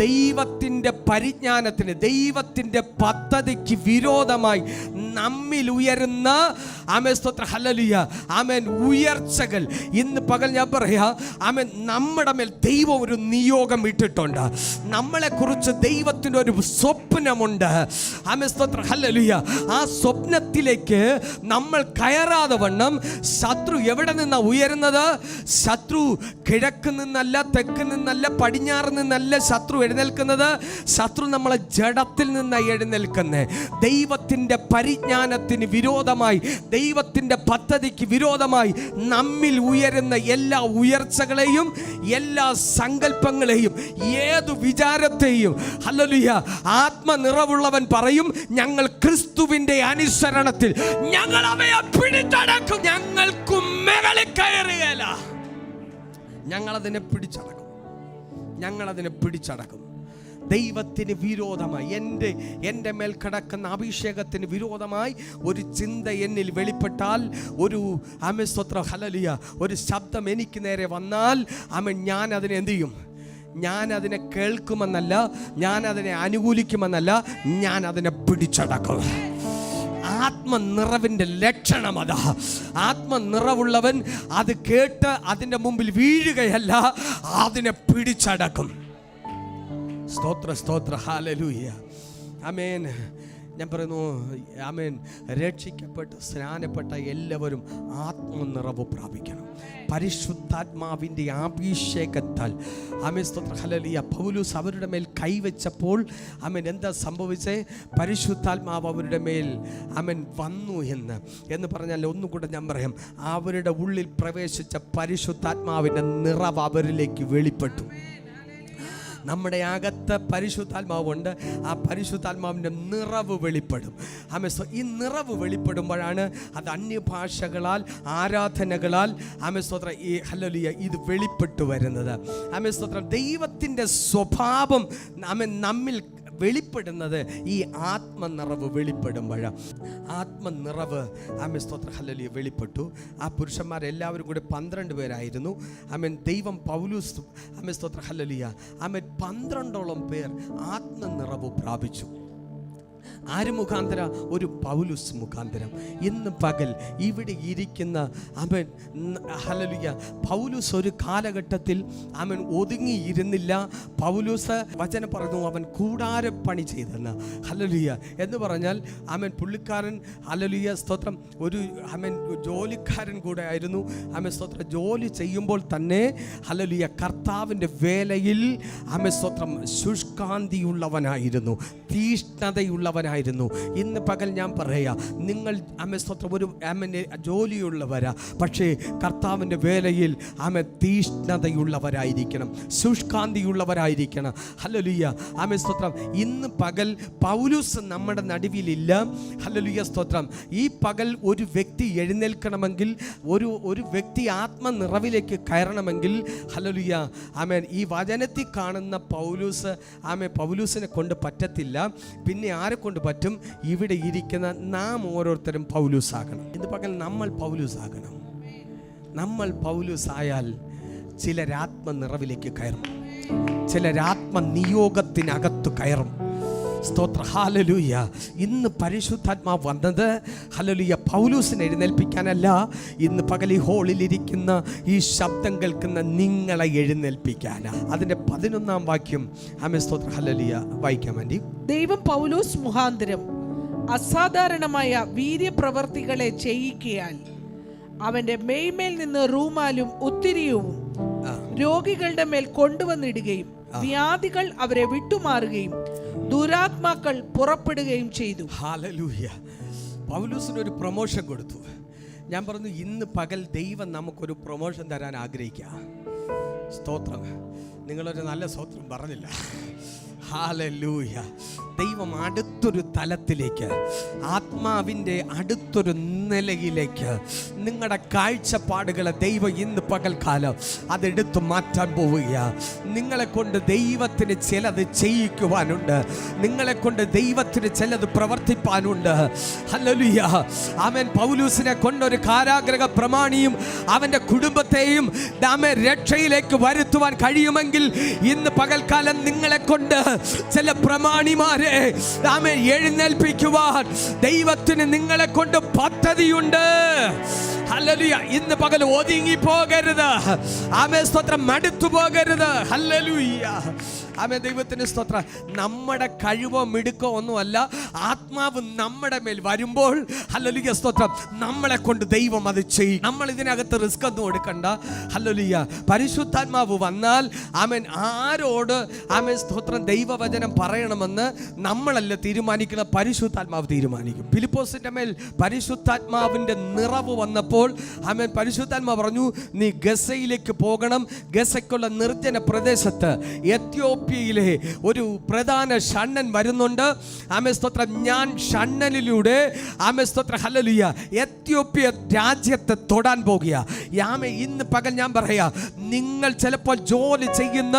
[SPEAKER 1] ദൈവത്തിൻ്റെ പരിജ്ഞാനത്തിന്, ദൈവത്തിൻ്റെ പദ്ധതിക്ക് വിരോധമായി നമ്മിൽ ഉയരുന്ന ഹല്ലേലൂയ ഉയർച്ചകൾ ഇന്ന് പകൽ ഞാൻ പറയാ, നമ്മുടെ മേൽ ദൈവം ഒരു നിയോഗം ഇട്ടിട്ടുണ്ട്. നമ്മളെക്കുറിച്ച് ദൈവത്തിൻ്റെ ഒരു സ്വപ്നമുണ്ട്. ഹല്ലേലൂയ, ആ സ്വപ്നത്തിലേക്ക് നമ്മൾ കയറാതെ വണ്ണം ശത്രു എവിടെ നിന്നാ ഉയരുന്നത്? ശത്രു കിഴക്ക് നിന്നല്ല, തെക്ക് നിന്നല്ല, പടിഞ്ഞാറ് നിന്നല്ല ശത്രു എഴുന്നേൽക്കുന്നത്. ശത്രു നമ്മളെ ജഡത്തിൽ നിന്നാണ് എഴുന്നേൽക്കുന്നത്. ദൈവത്തിൻ്റെ പരിജ്ഞാനത്തിന് വിരോധമായി, ദൈവത്തിൻ്റെ പദ്ധതിക്ക് വിരോധമായി നമ്മിൽ ഉയരുന്ന എല്ലാ ഉയർച്ചകളെയും, എല്ലാ സങ്കല്പങ്ങളെയും, ഏതു വിചാരത്തെയും ഹല്ലേലൂയ ആത്മനിറവുള്ളവൻ പറയും, ഞങ്ങൾ ക്രിസ്തുവിൻ്റെ അനുസരണത്തിൽ ഞങ്ങൾ അവയെ പിടിച്ചടക്കും. ഞങ്ങൾക്ക് മുകളിൽ കയറുകയില്ല, ഞങ്ങളതിനെ പിടിച്ചടക്കും, ഞങ്ങളതിനെ പിടിച്ചടക്കും. ദൈവത്തിന് വിരോധമായി, എൻ്റെ മേൽ കിടക്കുന്ന അഭിഷേകത്തിന് വിരോധമായി ഒരു ചിന്ത എന്നിൽ വെളിപ്പെട്ടാൽ, ഒരു ഹല്ലേലൂയ ഒരു ശബ്ദം എനിക്ക് നേരെ വന്നാൽ ഞാൻ അതിനെ എന്ത് ചെയ്യും? ഞാൻ അതിനെ കേൾക്കുമെന്നല്ല, ഞാൻ അതിനെ അനുകൂലിക്കുമെന്നല്ല, ഞാൻ അതിനെ പിടിച്ചടക്കും. ആത്മനിറവിൻ്റെ ലക്ഷണം അതാ. ആത്മനിറവുള്ളവൻ അത് കേട്ട് അതിൻ്റെ മുമ്പിൽ വീഴുകയല്ല, അതിനെ പിടിച്ചടക്കും. സ്തോത്ര സ്തോത്ര, ഹല്ലേലൂയ, ആമേൻ. ഞാൻ പറയുന്നു, ആമേൻ. രക്ഷിക്കപ്പെട്ട് സ്നാനപ്പെട്ട എല്ലാവരും ആത്മനിറവ് പ്രാപിക്കണം. പരിശുദ്ധാത്മാവിൻ്റെ അഭിഷേകത്താൽ സ്തോത്ര, ഹല്ലേലൂയ. പൗലോസ് അവരുടെ മേൽ കൈവച്ചപ്പോൾ എന്താ സംഭവിച്ചേ? പരിശുദ്ധാത്മാവ് അവരുടെ മേൽ വന്നു എന്ന് പറഞ്ഞാൽ ഒന്നുകൂടെ ഞാൻ പറയാം, അവരുടെ ഉള്ളിൽ പ്രവേശിച്ച പരിശുദ്ധാത്മാവിൻ്റെ നിറവ് അവരിലേക്ക് വെളിപ്പെട്ടു. നമ്മുടെ അകത്ത് പരിശുദ്ധാത്മാവുണ്ട്, ആ പരിശുദ്ധാത്മാവിൻ്റെ നിറവ് വെളിപ്പെടും. ഈ നിറവ് വെളിപ്പെടുമ്പോഴാണ് അത് അന്യഭാഷകളാൽ, ആരാധനകളാൽ ഈ ഹല്ലേലൂയ ഇത് വെളിപ്പെട്ടു വരുന്നത്. ദൈവത്തിൻ്റെ സ്വഭാവം നമ്മിൽ വെളിപ്പെടുന്നത് ഈ ആത്മനിറവ് വെളിപ്പെടുമ്പോഴാണ്. ആത്മനിറവ് ഹല്ലേലൂയ വെളിപ്പെട്ടു. ആ പുരുഷന്മാരെല്ലാവരും കൂടെ 12 പേരായിരുന്നു. ദൈവം പൗലോസ് ഹല്ലേലൂയ 12ഓളം പേർ ആത്മനിറവ് പ്രാപിച്ചു. ആര് മുഖാന്തര? ഒരു പൗലോസ് മുഖാന്തരം. ഇന്ന് പകൽ ഇവിടെ ഇരിക്കുന്ന ഹല്ലേലൂയ പൗലോസ് ഒരു കാലഘട്ടത്തിൽ ഒതുങ്ങിയിരുന്നില്ല. പൗലോസ് വചനം പറഞ്ഞു, അവൻ കൂടാരപ്പണി ചെയ്തെന്ന്. ഹല്ലേലൂയ എന്ന് പറഞ്ഞാൽ പുള്ളിക്കാരൻ ഹല്ലേലൂയ സ്തോത്രം ഒരു ജോലിക്കാരൻ കൂടെ ആയിരുന്നു. സ്തോത്രം ജോലി ചെയ്യുമ്പോൾ തന്നെ ഹല്ലേലൂയ കർത്താവിൻ്റെ വേലയിൽ സ്തോത്രം ശുഷ്കാന്തിയുള്ളവനായിരുന്നു, തീഷ്ണതയുള്ളവനായിരുന്നു. ഇന്ന് പകൽ ഞാൻ പറയാ, നിങ്ങൾ സ്തോത്രം ഒരു ജോലിയുള്ളവരാ, പക്ഷേ കർത്താവിൻ്റെ വേലയിൽ തീഷ്ണതയുള്ളവരായിരിക്കണം, ശുഷ്കാന്തിയുള്ളവരായിരിക്കണം. ഹല്ലേലൂയ സ്തോത്രം. ഇന്ന് പകൽ പൗലോസ് നമ്മുടെ നടുവിലില്ല. ഹല്ലേലൂയ സ്തോത്രം. ഈ പകൽ ഒരു വ്യക്തി എഴുന്നേൽക്കണമെങ്കിൽ, ഒരു വ്യക്തി ആത്മനിറവിലേക്ക് കയറണമെങ്കിൽ, ഹല്ലേലൂയ ഈ വചനത്തിൽ കാണുന്ന പൗലോസിനെ കൊണ്ട് പറ്റത്തില്ല. പിന്നെ ആരെ കൊണ്ട് പറ്റും? ഇവിടെ ഇരിക്കുന്ന നാം ഓരോരുത്തരും പൗലോസാകണം. ഇന്ന് പകൽ നമ്മൾ പൗലോസാകണം. നമ്മൾ പൗലോസായാൽ ചിലരാത്മനിറവിലേക്ക് കയറും, ചിലരാത്മനിയോഗത്തിനകത്ത് കയറും. സ്തോത്ര. ഹല്ലേലൂയ. ഇന്ന് പരിശുദ്ധാത്മാവ് വന്നത് ഹല്ലേലൂയ പൗലോസിനെ എഴുന്നേൽപ്പിക്കാനല്ല, ഇന്ന് പകൽ ഈ ഹോളിലിരിക്കുന്ന ഈ ശബ്ദം കേൾക്കുന്ന നിങ്ങളെ എഴുന്നേൽപ്പിക്കാനാ. അതിന്റെ 11-ാം വാക്യം ആമേൻ സ്തോത്ര ഹല്ലേലൂയ വായിക്കാൻ വേണ്ടി.
[SPEAKER 2] ദൈവം പൗലോസ് മുഖാന്തരം അസാധാരണമായ വീര്യപ്രവർത്തികളെ ചെയ്യിക്കയാൽ അവന്റെ മേയ്മേൽ നിന്ന് റൂമാലും ഉത്തിരിയവും രോഗികളുടെ മേൽ കൊണ്ടുവന്നിടുകയും വ്യാധികൾ അവരെ വിട്ടുമാറുകയും ദുരാത്മാക്കൾ പുറപ്പെടുകയും ചെയ്തു.
[SPEAKER 1] ഹല്ലേലൂയ. പൗലോസിന് ഒരു പ്രൊമോഷൻ കൊടുത്തു. ഞാൻ പറഞ്ഞു, ഇന്ന് പകൽ ദൈവം നമുക്കൊരു പ്രൊമോഷൻ തരാൻ ആഗ്രഹിക്കുക. സ്തോത്രം. നിങ്ങളൊരു നല്ല സ്തോത്രം പറഞ്ഞില്ല. ഹല്ലേലൂയ. ദൈവം അടുത്തൊരു തലത്തിലേക്ക്, ആത്മാവിൻ്റെ അടുത്തൊരു നിലയിലേക്ക് നിങ്ങളുടെ കാഴ്ചപ്പാടുകളെ ദൈവം ഇന്ന് പകൽക്കാലം അതെടുത്ത് മാറ്റാൻ പോവുകയാണ്. നിങ്ങളെ കൊണ്ട് ദൈവത്തിന് ചിലത് ചെയ്യിക്കുവാനുണ്ട്, നിങ്ങളെ കൊണ്ട് ദൈവത്തിന് ചിലത് പ്രവർത്തിപ്പാനുണ്ട്. ഹല്ലേലൂയ. ആമേൻ. പൗലോസിനെ കൊണ്ടൊരു കാരാഗ്രഹ പ്രമാണിയും അവൻ്റെ കുടുംബത്തെയും ആമേൻ രക്ഷയിലേക്ക് വരുത്തുവാൻ കഴിയുമെങ്കിൽ ഇന്ന് പകൽക്കാലം നിങ്ങളെ കൊണ്ട് ചില പ്രമാണിമാരെ ആമേൻ എഴുന്നേൽപ്പിക്കുവാൻ ദൈവത്തിന് നിങ്ങളെ കൊണ്ട് പദ്ധതിയുണ്ട്. ഹല്ലേലൂയ. ഇന്ന് പകൽ ഒതുങ്ങി പോകരുത്. ആമേൻ സ്തോത്രം. മടുത്തു പോകരുത്. ഹല്ലേലൂയ. ആമേൻ. ദൈവത്തിന് സ്തോത്രം. നമ്മുടെ കഴിവോ മിടുക്കോ ഒന്നുമല്ല, ആത്മാവ് നമ്മുടെ മേൽ വരുമ്പോൾ ഹല്ലേലൂയ സ്തോത്രം നമ്മളെ കൊണ്ട് ദൈവം അത് ചെയ്യും. നമ്മൾ ഇതിനകത്ത് റിസ്ക് ഒന്നും എടുക്കണ്ട. ഹല്ലേലൂയ. പരിശുദ്ധാത്മാവ് വന്നാൽ ആമേൻ ആരോട് ആമേൻ സ്തോത്രം ദൈവവചനം പറയണമെന്ന് നമ്മളല്ല തീരുമാനിക്കുന്ന, പരിശുദ്ധാത്മാവ് തീരുമാനിക്കും. ഫിലിപ്പോസിന്റെ മേൽ പരിശുദ്ധാത്മാവിന്റെ നിറവ് വന്നപ്പോൾ ആമേൻ പരിശുദ്ധാത്മാവ് പറഞ്ഞു, നീ ഗസയിലേക്ക് പോകണം. ഗസയ്ക്കുള്ള നിർജ്ജന പ്രദേശത്ത് എത്യോപ്യയിലെ ഒരു പ്രധാന ഷണ്ണൻ വരുന്നുണ്ട്. ആമേൻ സ്തോത്രം. ഞാൻ ഷണ്ണനിലൂടെ ആമേൻ സ്തോത്രം ഹല്ലേലൂയ എത്യോപ്യ രാജ്യത്തെ തൊടാൻ പോകുക. ആമേൻ. ഇന്ന് പകൽ ഞാൻ പറയാ, നിങ്ങൾ ചിലപ്പോൾ ജോലി ചെയ്യുന്ന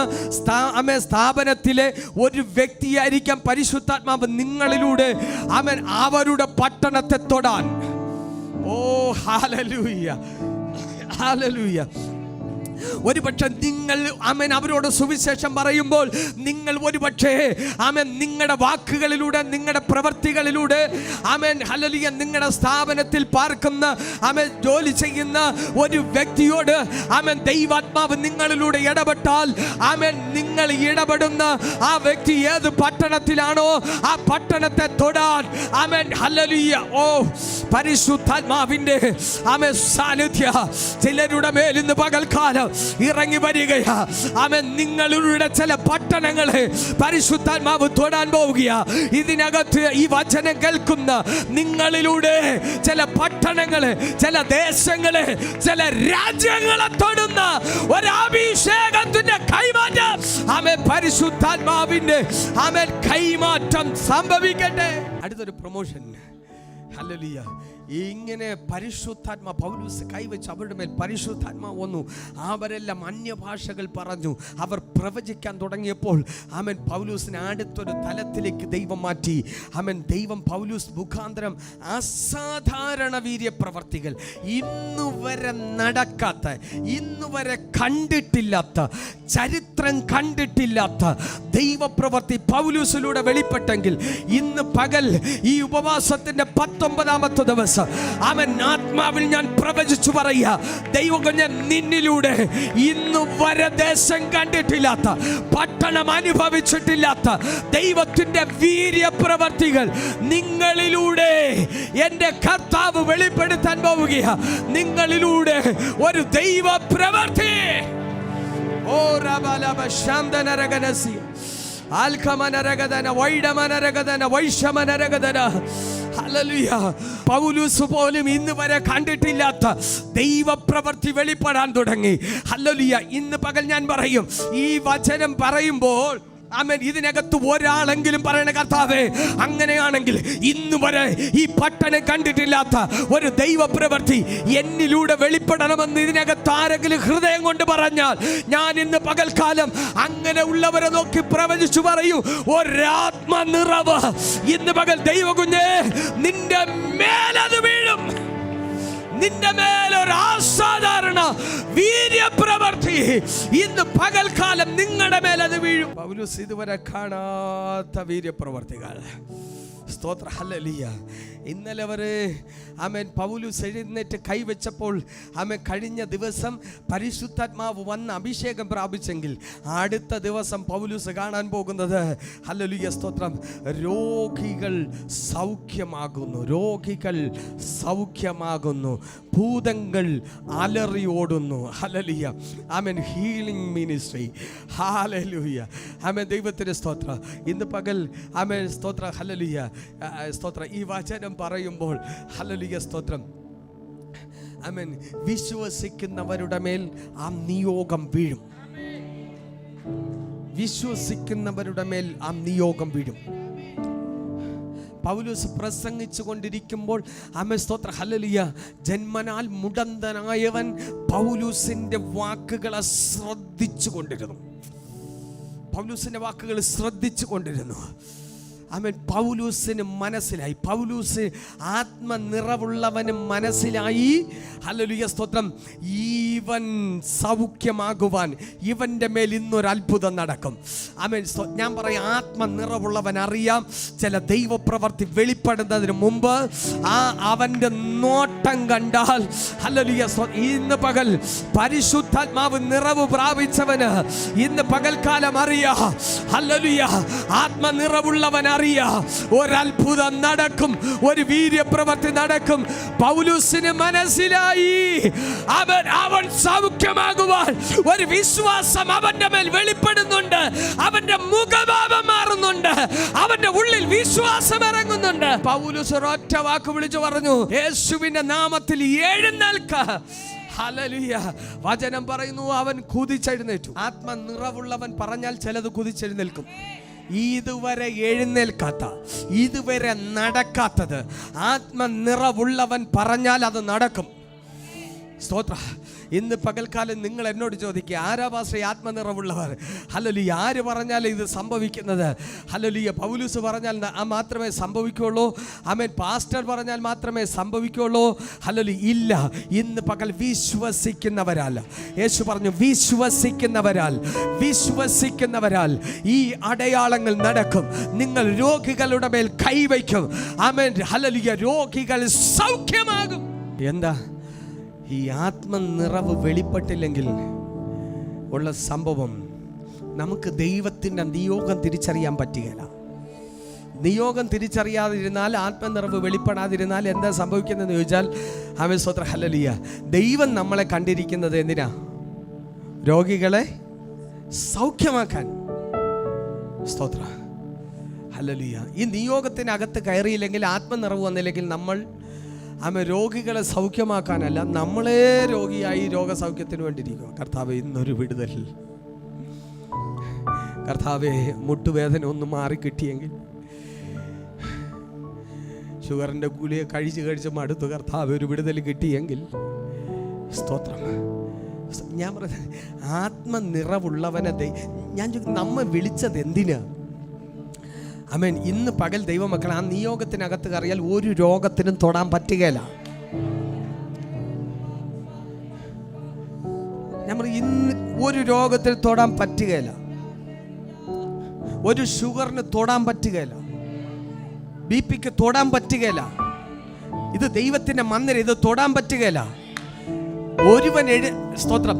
[SPEAKER 1] സ്ഥാപനത്തിലെ ഒരു വ്യക്തിയായിരിക്കാം പരിശുദ്ധാത്മാവ് നിങ്ങളിലൂടെ ആമേൻ അവരുടെ പട്ടണത്തെ തൊടാൻ. ഓ ഹല്ലേലൂയ. ഹല്ലേലൂയ. ഒരുപക്ഷെ നിങ്ങൾ ആമേൻ അവരോട് സുവിശേഷം പറയുമ്പോൾ നിങ്ങൾ ഒരുപക്ഷെ ആമേൻ നിങ്ങളുടെ വാക്കുകളിലൂടെ, നിങ്ങളുടെ പ്രവർത്തികളിലൂടെ ആമേൻ ഹല്ലേലൂയ നിങ്ങളുടെ സ്ഥാപനത്തിൽ പാർക്കുന്ന ആമേൻ ജോലി ചെയ്യുന്ന ഒരു വ്യക്തിയോട് ആമേൻ ദൈവാത്മാവ് നിങ്ങളിലൂടെ ഇടപെട്ടാൽ ആമേൻ നിങ്ങൾ ഇടപെടുന്ന ആ വ്യക്തി ഏത് പട്ടണത്തിലാണോ ആ പട്ടണത്തെ തൊടാൻ ആമേൻ ഹല്ലേലൂയ ഓ പരിശുദ്ധാത്മാവിന്റെ ആമേൻ സാന്നിധ്യ ചിലരുടെ മേൽ ഇന്ന് പകൽക്കാലം ഇറങ്ങി വരികയാ. ആമേൻ. നിങ്ങളുടെ ചില പട്ടണങ്ങളെ പരിശുദ്ധാത്മാവ് തൊടാൻ പോവുകയാ. ഇതിനകത്ത് ഈ വചനം കേൾക്കുന്ന നിങ്ങളിലൂടെ ചില പട്ടണങ്ങളെ, ചില ദേശങ്ങളെ, ചില രാജ്യങ്ങളെ തൊടുന്ന ഒരു അഭിഷേകത്തിന്റെ കൈമാറ്റം ആമേൻ പരിശുദ്ധാത്മാവിന്റെ ആമേൻ കൈമാറ്റം സംഭവിക്കട്ടെ. അടുത്തൊരു പ്രൊമോഷൻ. ഹല്ലേലൂയ. ഇങ്ങനെ പരിശുദ്ധാത്മാ പൗലോസ് കൈവച്ച് അവരുടെ മേൽ പരിശുദ്ധാത്മാ വന്നു. അവരെല്ലാം അന്യഭാഷകൾ പറഞ്ഞു. അവർ പ്രവചിക്കാൻ തുടങ്ങിയപ്പോൾ ആമേൻ പൗലോസിനെ അടുത്തൊരു തലത്തിലേക്ക് ദൈവം മാറ്റി. ആമേൻ. ദൈവം പൗലോസ് മുഖാന്തരം അസാധാരണ വീര്യപ്രവർത്തികൾ, ഇന്നുവരെ നടക്കാത്ത, ഇന്നുവരെ കണ്ടിട്ടില്ലാത്ത, ചരിത്രം കണ്ടിട്ടില്ലാത്ത ദൈവപ്രവർത്തി പൗലോസിലൂടെ വെളിപ്പെട്ടെങ്കിൽ ഇന്ന് പകൽ ഈ ഉപവാസത്തിന്റെ 19ാമത്തെ ദിവസം അവൻ ആത്മാവിൽ ഞാൻ പ്രവചിച്ചു പറയുക, ദൈവം ഞാൻ നിന്നിലൂടെ ഇന്ന് വരെ ദേശം കണ്ടിട്ടില്ലാത്ത, പട്ടണം അനുഭവിച്ചിട്ടില്ലാത്ത ദൈവത്തിന്റെ വീര്യപ്രവർത്തികൾ നിങ്ങളിലൂടെ എൻ്റെ കർത്താവ് വെളിപ്പെടുത്താൻ പോവുകയാ. നിങ്ങളിലൂടെ ഒരു ദൈവ പ്രവർത്തി. ഓ റബലബ ശാന്തനരഗനസി ആൽഖമനരഗദന വൈഡമനരഗദന വൈഷമനരഗദന. ഹല്ലേലൂയ. പൗലോസ് പോലും ഇന്ന് വരെ കണ്ടിട്ടില്ലാത്ത ദൈവപ്രവൃത്തി വെളിപ്പെടാൻ തുടങ്ങി. ഹല്ലേലൂയ. ഇന്ന് പകൽ ഞാൻ പറയും, ഈ വചനം പറയുമ്പോൾ ആമേൻ ഇതിനകത്ത് ഒരാളെങ്കിലും പറയണ, കർത്താവേ അങ്ങനെയാണെങ്കിൽ ഇന്ന് വരെ ഈ പട്ടണം കണ്ടിട്ടില്ലാത്ത ഒരു ദൈവപ്രവൃത്തി എന്നിലൂടെ വെളിപ്പെടണമെന്ന് ഇതിനകത്ത് ആരെങ്കിലും ഹൃദയം കൊണ്ട് പറഞ്ഞാൽ ഞാൻ ഇന്ന് പകൽക്കാലം അങ്ങനെ ഉള്ളവരെ നോക്കി പ്രവചിച്ചു പറയൂ, ഒരാത്മ നിറവ് ഇന്ന് പകൽ ദൈവകുഞ്ഞേ നിന്റെ മേലത് വീഴും. നിന്റെ മേലൊരു അസാധാരണ വീര്യപ്രവൃത്തി പ്രവൃത്തി ഇന്ന് പകൽക്കാലം നിങ്ങളുടെ മേൽ അത് വീഴും. പൗലോസ് ഇതുവരെ കാണാത്ത വീര്യപ്രവർത്തികൾ. സ്തോത്ര, ഹല്ലേലൂയ. ഇന്നലെ ആമേൻ പൗലോസ് എഴുന്നേറ്റ് കൈവച്ചപ്പോൾ കഴിഞ്ഞ ദിവസം പരിശുദ്ധാത്മാവ് വന്ന് അഭിഷേകം പ്രാപിച്ചെങ്കിൽ അടുത്ത ദിവസം പൗലോസ് കാണാൻ പോകുന്നത്, ഹല്ലേലൂയ സ്തോത്രം, രോഗികൾ സൗഖ്യമാകുന്നു, രോഗികൾ സൗഖ്യമാകുന്നു, ഭൂതങ്ങൾ അലറി ഓടുന്നു. ഹല്ലേലൂയ. ആമേൻ. Healing ministry. ഹല്ലേലൂയ. ആമേൻ. ദൈവത്തിന്റെ സ്തോത്രം. ഇന്ന് പകൽ ആമേൻ സ്തോത്ര, ഹല്ലേലൂയ സ്തോത്ര, ഈ വചനം പറയുമ്പോൾ ഹല്ലേലൂയ സ്തോത്രം, ആമേൻ, വിശ്വസിക്കുന്നവരുടെ മേൽ ആ നിയോഗം വീഴും. വിശ്വസിക്കുന്നവരുടെ മേൽ ആ നിയോഗം വീഴും. പൗലോസ് പ്രസംഗിച്ചു കൊണ്ടിരിക്കുമ്പോൾ ആമേൻ സ്തോത്ര, ഹല്ലേലൂയ, ജന്മനാൽ മുടന്തനായവൻ പൗലോസിന്റെ വാക്കുകളെ ശ്രദ്ധിച്ചു കൊണ്ടിരുന്നു. പൗലോസിന്റെ വാക്കുകൾ ശ്രദ്ധിച്ചു കൊണ്ടിരുന്നു. ആമേൻ. പൗലോസിന് മനസ്സിലായി, പൗലോസ് ആത്മനിറവുള്ളവന് മനസ്സിലായി, ഹല്ലേലൂയ സ്തോത്രം, ഈവൻ സൗഖ്യമാകുവാൻ ഇവന്റെ മേൽ ഇന്നൊരു അത്ഭുതം നടക്കും. ആമേൻ. ഞാൻ പറയാം, ആത്മനിറവുള്ളവൻ അറിയാം ചില ദൈവപ്രവർത്തി വെളിപ്പെടുന്നതിന് മുമ്പ് അവന്റെ നോട്ടം കണ്ടാൽ, ഹല്ലേലൂയ, ഇന്ന് പകൽ പരിശുദ്ധാത്മാവ് നിറവ് പ്രാപിച്ചവന് ഇന്ന് പകൽക്കാലം അറിയാം, ഹല്ലേലൂയ, ആത്മനിറവുള്ളവൻ ഒരത്ഭുതം നടക്കും, ഒരു വീര്യപ്രവൃത്തി നടക്കും. പൗലോസിന് മനസ്സിലായി അവൻ സൗഖ്യമാകുവാൻ ഒരു വിശ്വാസം അവന്റെ മേൽ വെളിപ്പെടുന്നുണ്ട്. അവന്റെ മുഖഭാവം മാറുന്നുണ്ട്, അവന്റെ ഉള്ളിൽ വിശ്വാസം ഇറങ്ങുന്നുണ്ട്. പൗലോസ് ഒരൊറ്റ വാക്ക് വിളിച്ചു പറഞ്ഞു, യേശുവിന്റെ നാമത്തിൽ എഴുന്നേൽക്ക. ഹല്ലേലൂയ. വചനം പറയുന്നു, അവൻ കുതിച്ചെഴുന്നേറ്റു. ആത്മനിറവുള്ളവൻ പറഞ്ഞാൽ ചിലത് കുതിച്ചെഴുന്നേൽക്കും. ഇതുവരെ എഴുന്നേൽക്കാത്ത, ഇതുവരെ നടക്കാത്തത് ആത്മനിറവുള്ളവൻ പറഞ്ഞാൽ അത് നടക്കും. സ്തോത്ര. ഇന്ന് പകൽക്കാലം നിങ്ങൾ എന്നോട് ചോദിക്കുക, ആരാ പാസ്റ്റർ ആത്മനിറവുള്ളവർ? ഹല്ലേലൂയ. ആര് പറഞ്ഞാൽ ഇത് സംഭവിക്കുന്നത്? ഹല്ലേലൂയ. പൗലോസ് പറഞ്ഞാൽ മാത്രമേ സംഭവിക്കുള്ളൂ? ആമേൻ. പാസ്റ്റർ പറഞ്ഞാൽ മാത്രമേ സംഭവിക്കുള്ളൂ? ഹല്ലേലൂയ. ഇല്ല. ഇന്ന് പകൽ വിശ്വസിക്കുന്നവരാൽ, യേശു പറഞ്ഞു, വിശ്വസിക്കുന്നവരാൽ ഈ അടയാളങ്ങൾ നടക്കും. നിങ്ങൾ രോഗികളുടെ മേൽ കൈവയ്ക്കും. ആമേൻ. ഹല്ലേലൂയ. രോഗികൾ സൗഖ്യമാകും. എന്താ ഈ ആത്മനിറവ് വെളിപ്പെട്ടില്ലെങ്കിൽ ഉള്ള സംഭവം? നമുക്ക് ദൈവത്തിൻ്റെ നിയോഗം തിരിച്ചറിയാൻ പറ്റുകയില്ല. നിയോഗം തിരിച്ചറിയാതിരുന്നാൽ, ആത്മനിറവ് വെളിപ്പെടാതിരുന്നാൽ എന്താ സംഭവിക്കുന്നതെന്ന് ചോദിച്ചാൽ, ആമേൻ സ്തോത്രം, ഹല്ലേലൂയ, ദൈവം നമ്മളെ കണ്ടിരിക്കുന്നത് എന്തിനാ? രോഗികളെ സൗഖ്യമാക്കാൻ. സ്തോത്ര, ഹല്ലേലൂയ. ഈ നിയോഗത്തിനകത്ത് കയറിയില്ലെങ്കിൽ, ആത്മനിറവ് വന്നില്ലെങ്കിൽ, നമ്മൾ രോഗികളെ സൗഖ്യമാക്കാനല്ല, നമ്മളെ രോഗിയായി രോഗസൗഖ്യത്തിന് വേണ്ടിയിരിക്കുക. കർത്താവേ, ഇന്നൊരു വിടുതൽ. കർത്താവേ, മുട്ടുവേദന ഒന്ന് മാറിക്കിട്ടിയെങ്കിൽ, ഷുഗറിൻ്റെ ഗുളിക കഴിച്ച് മടുത്തു. കർത്താവേ, ഒരു വിടുതൽ കിട്ടിയെങ്കിൽ. സ്തോത്രം. ഞാൻ പറഞ്ഞ ആത്മനിറവുള്ളവനെ നമ്മെ വിളിച്ചത് എന്തിനാ? ആമേൻ. ഇന്ന് പകൽ ദൈവമക്കൾ, ആ നിയോഗത്തിനകത്ത് കയറിയാൽ ഒരു രോഗത്തിനും തൊടാൻ പറ്റുകയില്ല. നമ്മൾ ഇന്ന് ഒരു രോഗത്തിന് തൊടാൻ പറ്റുകയില്ല, ഒരു ഷുഗറിന് തൊടാൻ പറ്റുകയില്ല, BP തൊടാൻ പറ്റുകയില്ല. ഇത് ദൈവത്തിന്റെ മന്ദിരം, ഇത് തൊടാൻ പറ്റുകയില്ല. ഒരുവൻ സ്തോത്രം.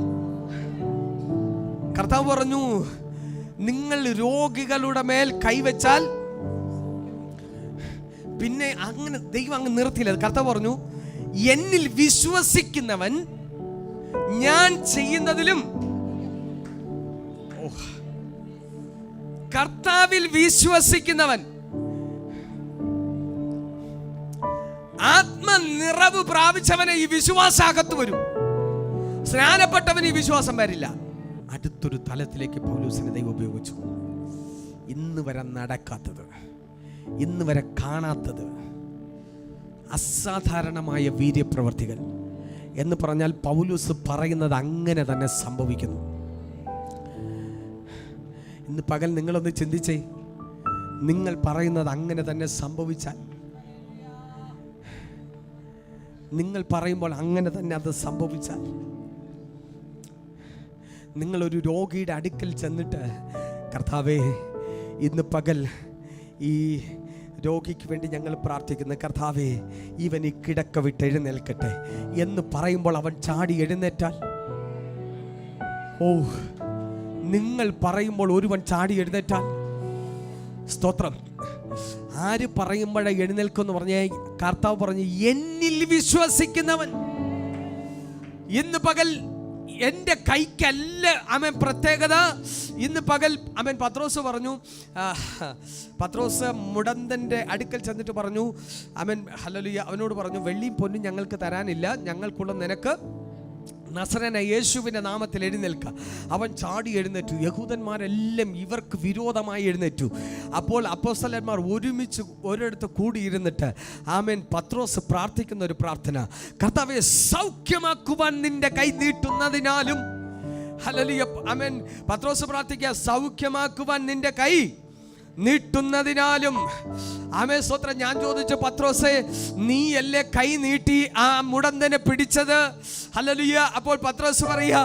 [SPEAKER 1] കർത്താവ് പറഞ്ഞു, നിങ്ങൾ രോഗികളുടെ മേൽ കൈവച്ചാൽ, പിന്നെ അങ്ങനെ ദൈവം അങ്ങ് നിർത്തിയില്ല. കർത്താവ് പറഞ്ഞു, എന്നിൽ വിശ്വസിക്കുന്നവൻ ഞാൻ ചെയ്യുന്നതിലും. കർത്താവിൽ വിശ്വസിക്കുന്നവൻ, ആത്മനിറവ് പ്രാപിച്ചവനെ ഈ വിശ്വാസം അകത്ത് വരും. സ്നാനപ്പെട്ടവന് ഈ വിശ്വാസം വരില്ല. അടുത്തൊരു തലത്തിലേക്ക് പൗലോസിനെ ദൈവം ഉപയോഗിച്ചു. ഇന്ന് വരെ നടക്കാത്തത്, ഇന്ന് വരെ കാണാത്തത്, അസാധാരണമായ വീര്യപ്രവർത്തികൾ എന്ന് പറഞ്ഞാൽ പൗലോസ് പറയുന്നത് അങ്ങനെ തന്നെ സംഭവിക്കുന്നു. ഇന്ന് പകൽ നിങ്ങളൊന്ന് ചിന്തിച്ചേ, നിങ്ങൾ പറയുന്നത് അങ്ങനെ തന്നെ സംഭവിച്ചാൽ, നിങ്ങൾ പറയുമ്പോൾ അങ്ങനെ തന്നെ അത് സംഭവിച്ചാൽ, നിങ്ങളൊരു രോഗിയുടെ അടുക്കൽ ചെന്നിട്ട്, കർത്താവേ ഇന്ന് പകൽ ഈ രോഗിക്ക് വേണ്ടി ഞങ്ങൾ പ്രാർത്ഥിക്കുന്നു, കർത്താവേ ഇവൻ ഈ കിടക്ക വിട്ട് എഴുന്നേൽക്കട്ടെ എന്ന് പറയുമ്പോൾ അവൻ ചാടി എഴുന്നേറ്റാൽ, ഓ, നിങ്ങൾ പറയുമ്പോൾ ഒരുവൻ ചാടി എഴുന്നേറ്റാൽ, സ്തോത്രം. ആര് പറയുമ്പോഴേ എഴുന്നേൽക്കുമെന്ന് പറഞ്ഞ കർത്താവ് പറഞ്ഞു, എന്നിൽ വിശ്വസിക്കുന്നവൻ. ഇന്ന് പകൽ എൻ്റെ കൈക്കല്ല അവൻ പ്രത്യേകത. ഇന്ന് പകൽ അവൻ പത്രോസ് പറഞ്ഞു, പത്രോസ് മുടന്തൻ്റെ അടുക്കൽ ചെന്നിട്ട് പറഞ്ഞു, അവൻ ഹല്ലേലൂയ അവനോട് പറഞ്ഞു, വെള്ളിയും പൊന്നും ഞങ്ങൾക്ക് തരാനില്ല, ഞങ്ങൾക്കുള്ള നിനക്ക് നസറേനായ യേശുവിൻ്റെ നാമത്തിൽ എഴുന്നേൽക്ക. അവൻ ചാടി എഴുന്നേറ്റു. യഹൂദന്മാരെല്ലാം ഇവർക്ക് വിരോധമായി എഴുന്നേറ്റു. അപ്പോൾ അപ്പോസ്തലന്മാർ ഒരുമിച്ച് ഒരിടത്ത് കൂടിയിരുന്നിട്ട് ആമേൻ പത്രോസ് പ്രാർത്ഥിക്കുന്ന ഒരു പ്രാർത്ഥന, കർത്താവേ സൗഖ്യമാക്കുവാൻ നിന്റെ കൈ നീട്ടുന്നതിനാലും. ഹല്ലേലൂയ ആമേൻ. പത്രോസ് പ്രാർത്ഥിക്കുക, സൗഖ്യമാക്കുവാൻ നിന്റെ കൈ നീട്ടുന്നതിനാലും. ആമേൻ, സ്തോത്രം. ഞാൻ ചോദിച്ചു, പത്രോസേ നീയല്ലേ കൈ നീട്ടി ആ മുടന്തനെ പിടിച്ചത്? ഹല്ലേലൂയ. അപ്പോൾ പത്രോസ് പറയാ,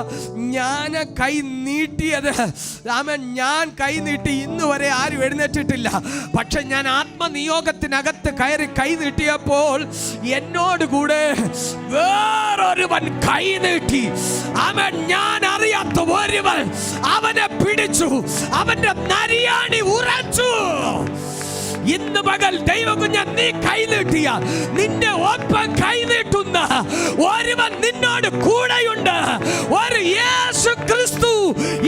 [SPEAKER 1] ഞാൻ കൈ നീട്ടിയത്, ആമേൻ, ഞാൻ കൈ നീട്ടി ഇന്ന് വരെ ആരും എഴുന്നേറ്റിട്ടില്ല. പക്ഷെ ഞാൻ ആത്മനിയോഗത്തിനകത്ത് കയറി കൈ നീട്ടിയപ്പോൾ എന്നോടുകൂടെ വേറൊരുവൻ കൈ നീട്ടി. ആമേൻ, ഞാൻ അറിയാത്ത ഒരുവൻ അവനെ പിടിച്ചു, അവന്റെ നരിയാണി ഉറച്ചു. ഇന്ന് പകൽ ദൈവകുഞ്ഞ നീ കൈ നീട്ടിയ, നിന്റെ ഒപ്പം കൈ നീട്ടുന്ന ഒരുവൻ നിന്നോട് കൂടെയുണ്ട്. ഒരു യേശു ക്രിസ്തു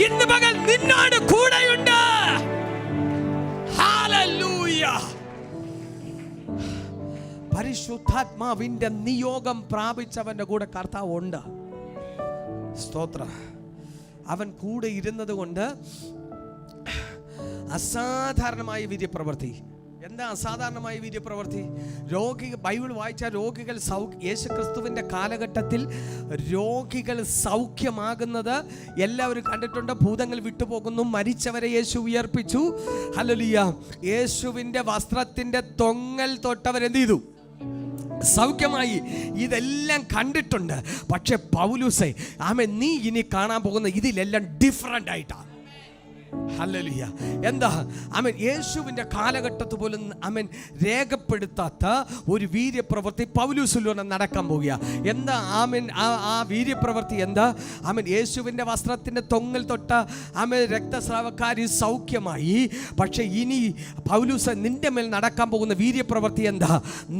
[SPEAKER 1] ഇന്ന് പകൽ നിന്നോട് കൂടെയുണ്ട്. ഹല്ലേലൂയ. പരിശുദ്ധാത്മാവിന്റെ നിയോഗം പ്രാപിച്ചവന്റെ കൂടെ കർത്താവ് ഉണ്ട്. സ്തോത്രം. അവൻ കൂടെ ഇരുന്നത് കൊണ്ട് അസാധാരണമായ വീര്യപ്രവൃത്തി. എന്താ അസാധാരണമായ വീര്യപ്രവൃത്തി? ബൈബിൾ വായിച്ച രോഗികൾ യേശുക്രിസ്തുവിൻ്റെ കാലഘട്ടത്തിൽ രോഗികൾ സൗഖ്യമാകുന്നത് എല്ലാവരും കണ്ടിട്ടുണ്ട്. ഭൂതങ്ങൾ വിട്ടുപോകുന്നു, മരിച്ചവരെ യേശു ഉയർപ്പിച്ചു. ഹല്ലേലൂയ. യേശുവിൻ്റെ വസ്ത്രത്തിൻ്റെ തൊങ്ങൽ തൊട്ടവരെന്ത് ചെയ്തു? സൗഖ്യമായി. ഇതെല്ലാം കണ്ടിട്ടുണ്ട്. പക്ഷെ പൗലോസേ, ആമേൻ, നീ ഇനി കാണാൻ പോകുന്ന ഇതിലെല്ലാം ഡിഫറൻ്റ് ആയിട്ടാണ്. ഹല്ലേലൂയ. എന്താ? ആമേൻ, യേശുവിൻ്റെ കാലഘട്ടത്ത് പോലും ആമേൻ രേഖപ്പെടുത്താത്ത ഒരു വീര്യപ്രവൃത്തി പൗലോസിലൂടെ നടക്കാൻ പോവുക. എന്താ ആമേൻ ആ വീര്യപ്രവൃത്തി എന്താ? ആമേൻ, യേശുവിൻ്റെ വസ്ത്രത്തിൻ്റെ തൊങ്ങൽ തൊട്ട ആമേൻ രക്തസ്രാവക്കാരി സൗഖ്യമായി. പക്ഷെ ഇനി പൗലോസ് നിന്റെ മേൽ നടക്കാൻ പോകുന്ന വീര്യപ്രവൃത്തി എന്താ?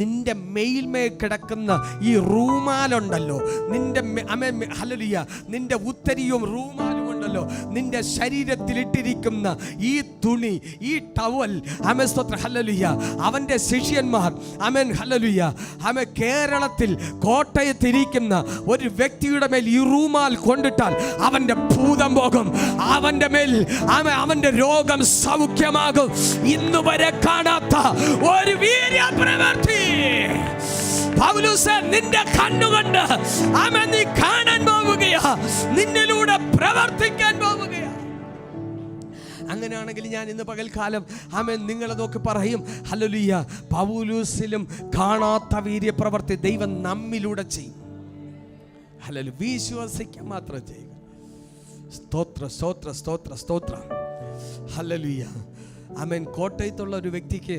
[SPEAKER 1] നിന്റെ മേൽമേൽ കിടക്കുന്ന ഈ റൂമാലുണ്ടല്ലോ, നിന്റെ ആമേൻ ഹല്ലേലൂയ, നിന്റെ ഉത്തരിയും റൂമാലും ഉണ്ടല്ലോ, നിന്റെ ശരീരത്തിൽ ഇട്ടിരിക്കുന്ന ഈ തുണി, ഈ ടവൽ, ആമേൻ, സ്തോത്രം, ഹല്ലേലൂയ. അവന്റെ ശിഷ്യന്മാർ, ആമേൻ, ഹല്ലേലൂയ, ആമേൻ, കേരളത്തിൽ കോട്ടയത്തിരിക്കുന്ന ഒരു വ്യക്തിയുടെ മേൽ ഈ റൂമാൽ കൊണ്ടിട്ടാൽ അവന്റെ ഭൂതം പോകും, അവന്റെ മേൽ അവന്റെ രോഗം സൗഖ്യമാകും. ഇന്ന് വരെ കാണാത്ത ഒരു വീര്യപ്രവൃത്തി പൗലോസേ നിന്റെ കണ്ണുകൊണ്ട് ആമേൻ നീ കാണാൻ പോവുകയാ, നിന്നിലൂടെ പ്രവർത്തിക്കാൻ പോവുകയാ. അങ്ങനെയാണെങ്കിൽ ഞാൻ ഇന്ന് പകൽക്കാലം ആമേൻ നിങ്ങളെ നോക്കി പറയും, ഹല്ലേലൂയ, പൗലോസിലും കാണാത്ത വീര്യപ്രവൃത്തി ദൈവം നമ്മിലൂടെ ചെയ്യും. ഹല്ലേലൂയ. വിശ്വസിക്കാൻ മാത്രം ചെയ്യുക. സ്തോത്ര സ്തോത്ര സ്തോത്ര സ്തോത്രം. ഹല്ലേലൂയ. ആമേൻ. കോട്ടയത്തുള്ള ഒരു വ്യക്തിക്ക്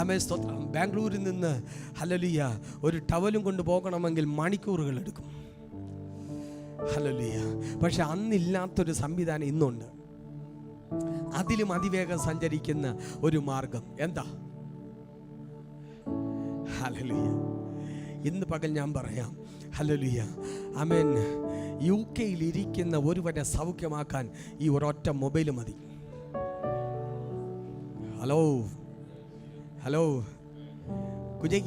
[SPEAKER 1] ആമേൻ, സ്തോത്രം, ബാംഗ്ലൂരിൽ നിന്ന് ഹല്ലേലൂയ ഒരു ടവലും കൊണ്ട് പോകണമെങ്കിൽ മണിക്കൂറുകൾ എടുക്കും. ഹല്ലേലൂയ. പക്ഷെ അന്നില്ലാത്തൊരു സംവിധാനം ഇന്നുണ്ട്. അതിലും അതിവേഗം സഞ്ചരിക്കുന്ന ഒരു മാർഗം. എന്താ? ഹല്ലേലൂയ. ഇന്ന് പകൽ ഞാൻ പറയാം, ഹല്ലേലൂയ, ആമേൻ, UK ഇരിക്കുന്ന ഒരുവനെ സൗഖ്യമാക്കാൻ ഈ ഒരൊറ്റ മൊബൈൽ മതി. ഹലോ ഹലോ കുഞ്ഞെ,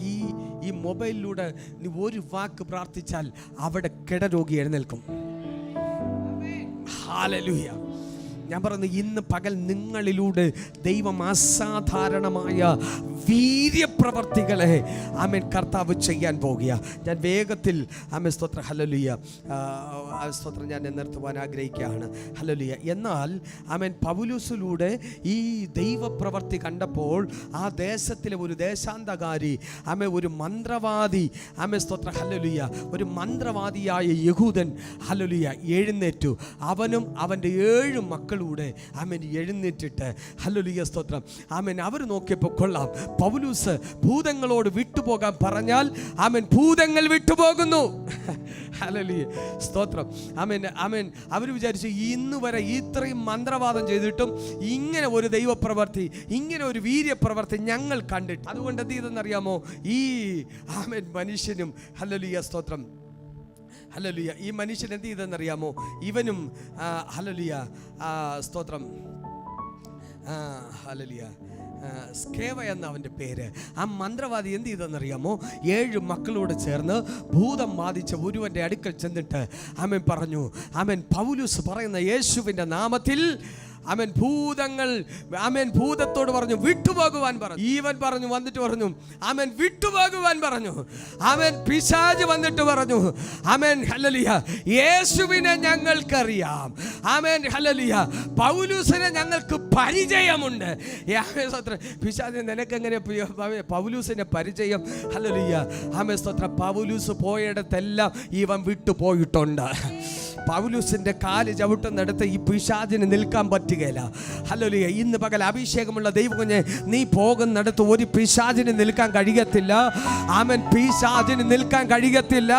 [SPEAKER 1] ഈ മൊബൈലിലൂടെ നീ ഒരു വാക്ക് പ്രാർത്ഥിച്ചാൽ അവിടെ കിടരോഗി എഴുന്നേൽക്കും. ഹല്ലേലൂയ. ഞാൻ പറയുന്നു, ഇന്ന് പകൽ നിങ്ങളിലൂടെ ദൈവം അസാധാരണമായ വീര്യപ്രവൃത്തി ദൈവപ്രവർത്തികളെ ആമേൻ കർത്താവ് ചെയ്യാൻ പോകുക. ഞാൻ വേഗത്തിൽ ആമേൻ സ്തോത്രം ഹല്ലേലൂയ സ്തോത്രം ഞാൻ നിർത്തുവാൻ ആഗ്രഹിക്കുകയാണ്. ഹല്ലേലൂയ. എന്നാൽ ആമേൻ പൗലോസിലൂടെ ഈ ദൈവപ്രവർത്തി കണ്ടപ്പോൾ ആ ദേശത്തിലെ ഒരു ദേശാന്തകാരി ആമേൻ ഒരു മന്ത്രവാദി ആമേൻ സ്തോത്രം ഹല്ലേലൂയ ഒരു മന്ത്രവാദിയായ യഹൂദൻ ഹല്ലേലൂയ എഴുന്നേറ്റു. അവനും അവൻ്റെ 7 മക്കളൂടെ ആമേൻ എഴുന്നേറ്റിട്ട് ഹല്ലേലൂയ സ്തോത്രം ആമേൻ അവർ നോക്കിയപ്പോൾ കൊള്ളാം, പൗലോസ് ഭൂതങ്ങളോട് വിട്ടുപോകാൻ പറഞ്ഞാൽ ആമേൻ ഭൂതങ്ങൾ വിട്ടുപോകുന്നു. ഹല്ലേലൂയ സ്തോത്രം ആമേൻ ആമേൻ. അവർ വിചാരിച്ചു ഇന്ന് വരെ ഇത്രയും മന്ത്രവാദം ചെയ്തിട്ടും ഇങ്ങനെ ഒരു ദൈവപ്രവർത്തി, ഇങ്ങനെ ഒരു വീര്യപ്രവർത്തി ഞങ്ങൾ കണ്ടിട്ട്. അതുകൊണ്ട് എന്ത് ചെയ്തെന്നറിയാമോ, ഈ ആമേൻ മനുഷ്യനും ഹല്ലേലൂയ സ്തോത്രം ഹല്ലേലൂയ ഈ മനുഷ്യൻ എന്ത് ചെയ്തെന്നറിയാമോ, ഇവനും ഹല്ലേലൂയ സ്തോത്രം ഹല്ലേലൂയ സ്കേവ എന്ന അവൻ്റെ പേര്. ആ മന്ത്രവാദി എന്ത് ചെയ്തെന്നറിയാമോ, 7 മക്കളോട് ചേർന്ന് ഭൂതം ബാധിച്ച ഒരുവൻ്റെ അടുക്കൽ ചെന്നിട്ട് ആമേൻ പറഞ്ഞു, ആമേൻ പൗലോസ് പറയുന്ന യേശുവിൻ്റെ നാമത്തിൽ ആമേൻ ഭൂതങ്ങൾ ആമേൻ ഭൂതത്തോട് പറഞ്ഞു വിട്ടുപോകുവാൻ പറഞ്ഞു. ഈവൻ പറഞ്ഞു വന്നിട്ട് പറഞ്ഞു ആമേൻ വിട്ടുപോകുവാൻ പറഞ്ഞു. ആമേൻ പിശാച് വന്നിട്ട് പറഞ്ഞു ആമേൻ ഹല്ലേലൂയ യേശുവിനെ ഞങ്ങൾക്കറിയാം. ആമേൻ ഹല്ലേലൂയ പൗലോസിനെ ഞങ്ങൾക്ക് പരിചയമുണ്ട്. ആമേൻ സ്തോത്രം. പിശാച് നിനക്കെങ്ങനെ പൗലോസിനെ പരിചയം? ഹല്ലേലൂയ ആമേൻ സ്തോത്രം. പൗലോസ് പോയിടത്തെല്ലാം ഇവൻ വിട്ടുപോയിട്ടുണ്ട്. പൗലോസിന്റെ കാല് ചവിട്ടുന്നിടത്ത് ഈ പിശാചിന് നിൽക്കാൻ പറ്റുകയില്ല. ഹല്ലേലൂയ. ഇന്ന് പകൽ അഭിഷേകമുള്ള ദൈവകുഞ്ഞെ, നീ പോകുന്നിടത്ത് ഒരു പിശാചിന് നിൽക്കാൻ കഴിയത്തില്ല. ആമേൻ. പിശാചിന് നിൽക്കാൻ കഴിയത്തില്ല.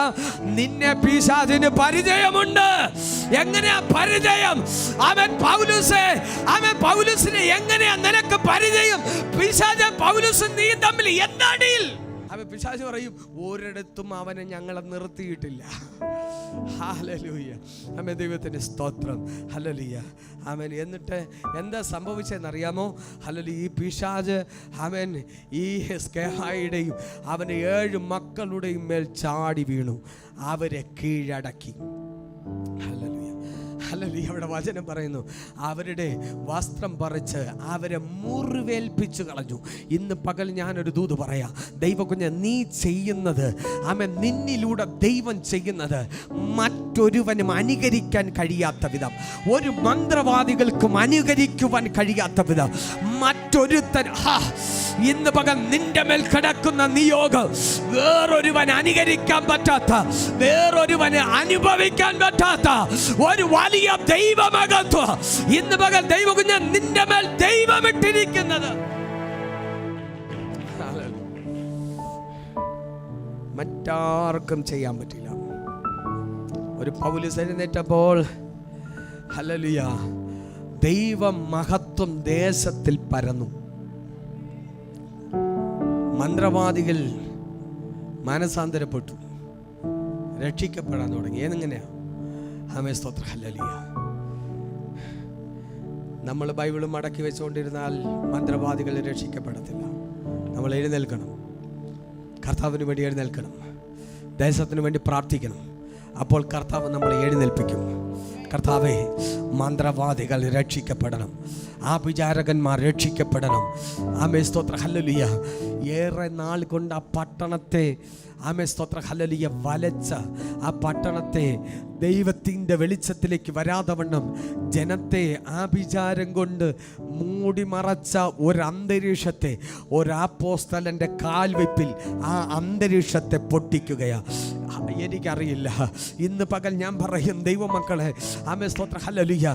[SPEAKER 1] നിന്നെ പിശാചിന് പരിചയമുണ്ട്. എങ്ങനെയാ പരിചയം? ആമേൻ. പൗലോസിനെ എങ്ങനെയാ നിനക്ക് പരിചയം? പിശാച് പൗലോസും നീ തമ്മിൽ എന്താ ഡീൽ? അവൻ പിശാച് പറയും ഒരിടത്തും അവനെ ഞങ്ങളെ നിർത്തിയിട്ടില്ല. ഹല്ലേലൂയ. ആമേൻ. ദൈവത്തിന്റെ സ്തോത്രം. ഹല്ലേലൂയ. ആമേൻ. എന്നിട്ട് എന്താ സംഭവിച്ചതെന്നറിയാമോ? ഹല്ലേലൂയ. ഈ പിശാച് ആമേൻ ഈ സ്കേഹായുടെയും അവൻ്റെ 7 മക്കളുടെയും മേൽ ചാടി വീണു, അവരെ കീഴടക്കി. ഹല്ലേലൂയ. ഹല്ലേലൂയ. അവിടെ വചനം പറയുന്നു, അവരുടെ വസ്ത്രം പറിച്ച് അവരെ മുറിവേൽപ്പിച്ചു കളഞ്ഞു. ഇന്ന് പകൽ ഞാനൊരു ദൂത് പറയാം. ദൈവകുഞ്ഞ്, നീ ചെയ്യുന്നത് ആമേൻ, നിന്നിലൂടെ ദൈവം ചെയ്യുന്നത് മറ്റൊരുവനും അനുകരിക്കാൻ കഴിയാത്ത വിധം, ഒരു മന്ത്രവാദികൾക്കും അനുകരിക്കുവാൻ കഴിയാത്ത വിധം മറ്റൊരുത്തൻ ഇന്ന് പകൽ നിന്റെ മേൽ കിടക്കുന്ന നിയോഗം വേറൊരുവൻ അനുകരിക്കാൻ പറ്റാത്ത, വേറൊരുവന് അനുഭവിക്കാൻ പറ്റാത്ത ഒരു വലിയ ദൈവമകത്വം ഇന്ന് പകൽ ദൈവകുഞ്ഞ് നിന്റെ മേൽ ദൈവമിട്ടിരിക്കുന്നത് മറ്റാർക്കും ചെയ്യാൻ പറ്റില്ല. ഒരു പൗലോസ് എഴുന്നേറ്റപ്പോൾ ഹല്ലേലൂയ ദൈവ മഹത്വം ദേശത്തിൽ പരന്നു. മന്ത്രവാദികൾ മാനസാന്തരപ്പെട്ടു, രക്ഷിക്കപ്പെടാൻ തുടങ്ങി. ഏതെങ്ങനെയാ? ആമേൻ. സ്തോത്രം. ഹല്ലേലൂയ. നമ്മൾ ബൈബിള് മടക്കി വെച്ചുകൊണ്ടിരുന്നാൽ മന്ത്രവാദികൾ രക്ഷിക്കപ്പെടത്തില്ല. നമ്മൾ എഴുന്നേൽക്കണം, കർത്താവിന് വേണ്ടി എഴുന്നേൽക്കണം, ദേശത്തിന് വേണ്ടി പ്രാർത്ഥിക്കണം. അപ്പോൾ കർത്താവ് നമ്മളെ എഴുന്നേൽപ്പിക്കും. കർത്താവേ, മന്ത്രവാദികൾ രക്ഷിക്കപ്പെടണം, ആഭിചാരകന്മാർ രക്ഷിക്കപ്പെടണം. ആമേൻ. സ്തോത്രം. ഹല്ലേലൂയ. ഏറെ നാൾ കൊണ്ട് ആ പട്ടണത്തെ ആമേൻ. സ്തോത്രം. ഹല്ലേലൂയ വലച്ച ആ പട്ടണത്തെ ദൈവത്തിൻ്റെ വെളിച്ചത്തിലേക്ക് വരാതെ വണ്ണം ജനത്തെ ആഭിചാരം കൊണ്ട് മൂടി മറച്ച ഒരന്തരീക്ഷത്തെ ഒരാപ്പോസ്തലൻ്റെ കാൽവെപ്പിൽ ആ അന്തരീക്ഷത്തെ പൊട്ടിക്കുകയാണ്. എനിക്കറിയില്ല, ഇന്ന് പകൽ ഞാൻ പറയും ദൈവമക്കളെ, ആമേൻ. സ്തോത്രം. ഹല്ലേലൂയ.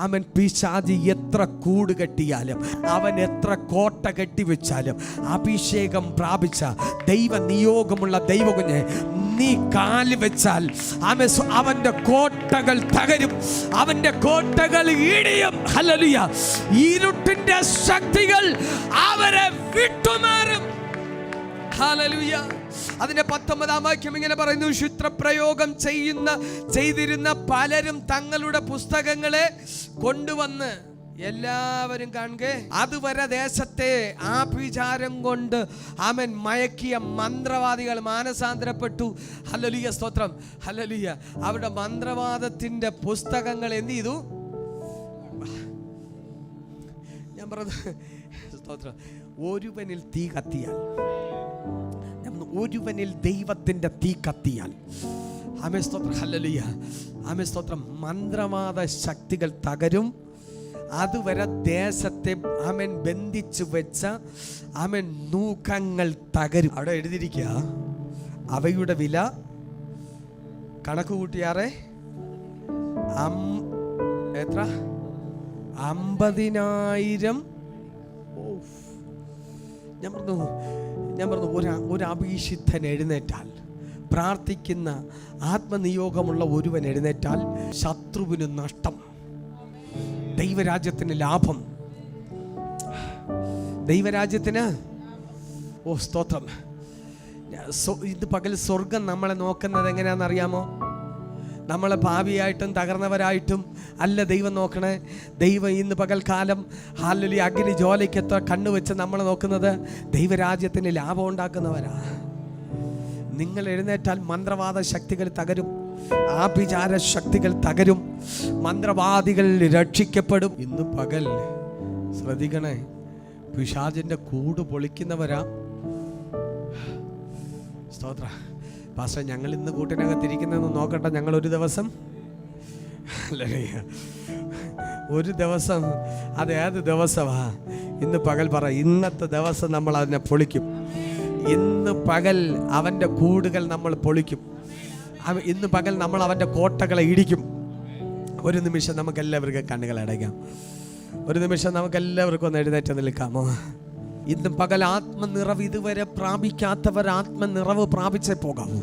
[SPEAKER 1] ആമേൻ. പിശാചി എത്ര കൂട് കെട്ടിയാലും, അവൻ എത്ര കോട്ട കെട്ടിവെച്ചാലും, അഭിഷേകം പ്രാപിച്ച ദൈവ നിയോഗമുള്ള ദൈവകുഞ്ഞെ, നീ കാല് വെച്ചാൽ ആമേൻ അവൻ്റെ കോട്ടകൾ തകരും, അവൻ്റെ കോട്ടകൾ ഇടിയും. ഹല്ലേലൂയ. ഇരുട്ടിന്റെ ശക്തികൾ അവരെ വിട്ടുമാറും. ഹല്ലേലൂയ. അതിന്റെ 19-ാം വാക്യം ഇങ്ങനെ പറയുന്നു, ക്ഷുദ്രപ്രയോഗം ചെയ്തിരുന്ന പലരും തങ്ങളുടെ പുസ്തകങ്ങളെ കൊണ്ടുവന്ന് എല്ലാവരും കാണുക. അതുവരെ ദേശത്തെ ആഭിചാരം കൊണ്ട് ആമേൻ മയക്കിയ മന്ത്രവാദികൾ മാനസാന്തരപ്പെട്ടു. ഹല്ലേലൂയ. സ്തോത്രം. ഹല്ലേലൂയ. അവരുടെ മന്ത്രവാദത്തിന്റെ പുസ്തകങ്ങൾ എന്ത് ചെയ്തു? ഞാൻ പറഞ്ഞത് സ്തോത്രം, ഒരുവനിൽ തീ കത്തിയാൽ ഒരുവനിൽ ദൈവത്തിൻ്റെ തീ കത്തിയാൽ, ആമേൻ സ്തോത്രം, ഹല്ലേലൂയ, ആമേൻ സ്തോത്രം, മന്ത്രവാദ ശക്തികൾ തകരും. അതുവരെ ദേശത്തെ ആമേൻ ബന്ധിച്ചു വെച്ച ആമേൻ നൂക്കങ്ങൾ തകരും. അവിടെ എഴുതിയിരിക്കുക, അവയുടെ വില കണക്ക് കൂട്ടിയാറേ എത്ര? 50,000. ഞാൻ പറഞ്ഞു ഒരു അഭിഷിക്തൻ എഴുന്നേറ്റാൽ, പ്രാർത്ഥിക്കുന്ന ആത്മനിയോഗമുള്ള ഒരുവൻ എഴുന്നേറ്റാൽ ശത്രുവിന് നഷ്ടം, ദൈവരാജ്യത്തിന് ലാഭം, ദൈവരാജ്യത്തിന് സ്തോത്രം. ഇത് പകൽ സ്വർഗം നമ്മളെ നോക്കുന്നത് എങ്ങനെയാണെന്നറിയാമോ? നമ്മളെ ഭാവിയായിട്ടും തകർന്നവരായിട്ടും അല്ല ദൈവം നോക്കണേ. ദൈവം ഇന്ന് പകൽക്കാലം ഹല്ലേലൂയ അഗ്നി ജ്വാലയ്ക്കത്ര കണ്ണുവെച്ച് നമ്മളെ നോക്കുന്നത് ദൈവരാജ്യത്തിന് ലാഭം ഉണ്ടാക്കുന്നവരാ. നിങ്ങൾ എഴുന്നേറ്റാൽ മന്ത്രവാദ ശക്തികൾ തകരും, ആഭിചാര ശക്തികൾ തകരും, മന്ത്രവാദികൾ രക്ഷിക്കപ്പെടും. ഇന്ന് പകൽ ശ്രദ്ധിക്കണേ, പിശാചിൻ്റെ കൂട് പൊളിക്കുന്നവരാ. സ്തോത്ര പാസ്റ്റർ, ഞങ്ങൾ ഇന്ന് കൂട്ടിനകത്തിരിക്കുന്നതെന്ന് നോക്കട്ടെ. ഞങ്ങൾ ഒരു ദിവസം അത് ഏത് ദിവസമാ? ഇന്ന് പകൽ പറ, ഇന്നത്തെ ദിവസം നമ്മൾ അതിനെ പൊളിക്കും. ഇന്ന് പകൽ അവൻ്റെ കൂടുകൾ നമ്മൾ പൊളിക്കും. ഇന്ന് പകൽ നമ്മൾ അവൻ്റെ കോട്ടകളെ ഇടിക്കും. ഒരു നിമിഷം നമുക്കെല്ലാവർക്കും കണ്ണുകൾ അടയ്ക്കാം. ഒരു നിമിഷം നമുക്കെല്ലാവർക്കും ഒന്ന് എഴുന്നേറ്റ് നിൽക്കാമോ? ഇന്ന് പകൽ ആത്മനിറവ് ഇതുവരെ പ്രാപിക്കാത്തവർ ആത്മനിറവ് പ്രാപിച്ചേ പോകാവൂ.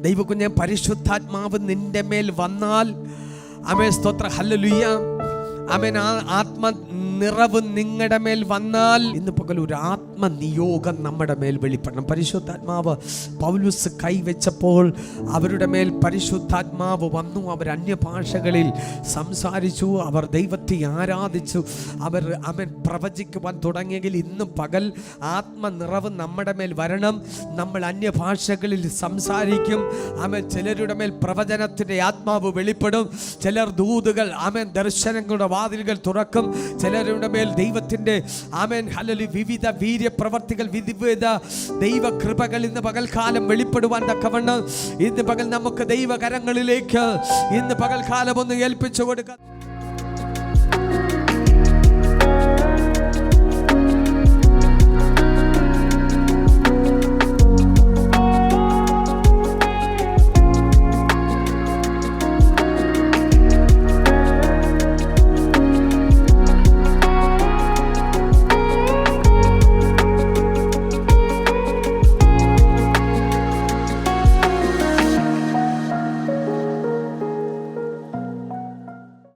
[SPEAKER 1] ദൈവകുഞ്ഞെ, പരിശുദ്ധാത്മാവ് നിന്റെ മേൽ വന്നാൽ, ആമേൻ സ്തോത്ര, ഹല്ലേലൂയ, ആമേൻ, ആ ആത്മനിറവ് നിങ്ങളുടെ മേൽ വന്നാൽ ഇന്ന് പകൽ ഒരു ആത്മനിയോഗം നമ്മുടെ മേൽ വെളിപ്പെടണം. പരിശുദ്ധാത്മാവ് പൗലോസ് കൈവച്ചപ്പോൾ അവരുടെ മേൽ പരിശുദ്ധാത്മാവ് വന്നു. അവർ അന്യഭാഷകളിൽ സംസാരിച്ചു, അവർ ദൈവത്തെ ആരാധിച്ചു, അവൻ പ്രവചിക്കുവാൻ തുടങ്ങിയെങ്കിൽ ഇന്ന് പകൽ ആത്മനിറവ് നമ്മുടെ മേൽ വരണം. നമ്മൾ അന്യഭാഷകളിൽ സംസാരിക്കും. ആമേൻ, ചിലരുടെ മേൽ പ്രവചനത്തിൻ്റെ ആത്മാവ് വെളിപ്പെടും. ചിലർ ദൂതുകൾ, ആമേൻ, ദർശനങ്ങളുടെ വാതിലുകൾ തുറക്കും. ചിലരുടെ മേൽ ദൈവത്തിൻ്റെ, ആമേൻ, ഹല്ലേലൂയ, വിവിധ വീര്യപ്രവർത്തികൾ, വിവിധ ദൈവകൃപകൾ ഇന്ന് പകൽക്കാലം വെളിപ്പെടുവാൻ തക്കവണ്ണം ഇന്ന് പകൽ നമുക്ക് ദൈവകരങ്ങളിലേക്ക് ഇന്ന് പകൽക്കാലം ഒന്ന് ഏൽപ്പിച്ചു കൊടുക്കാം.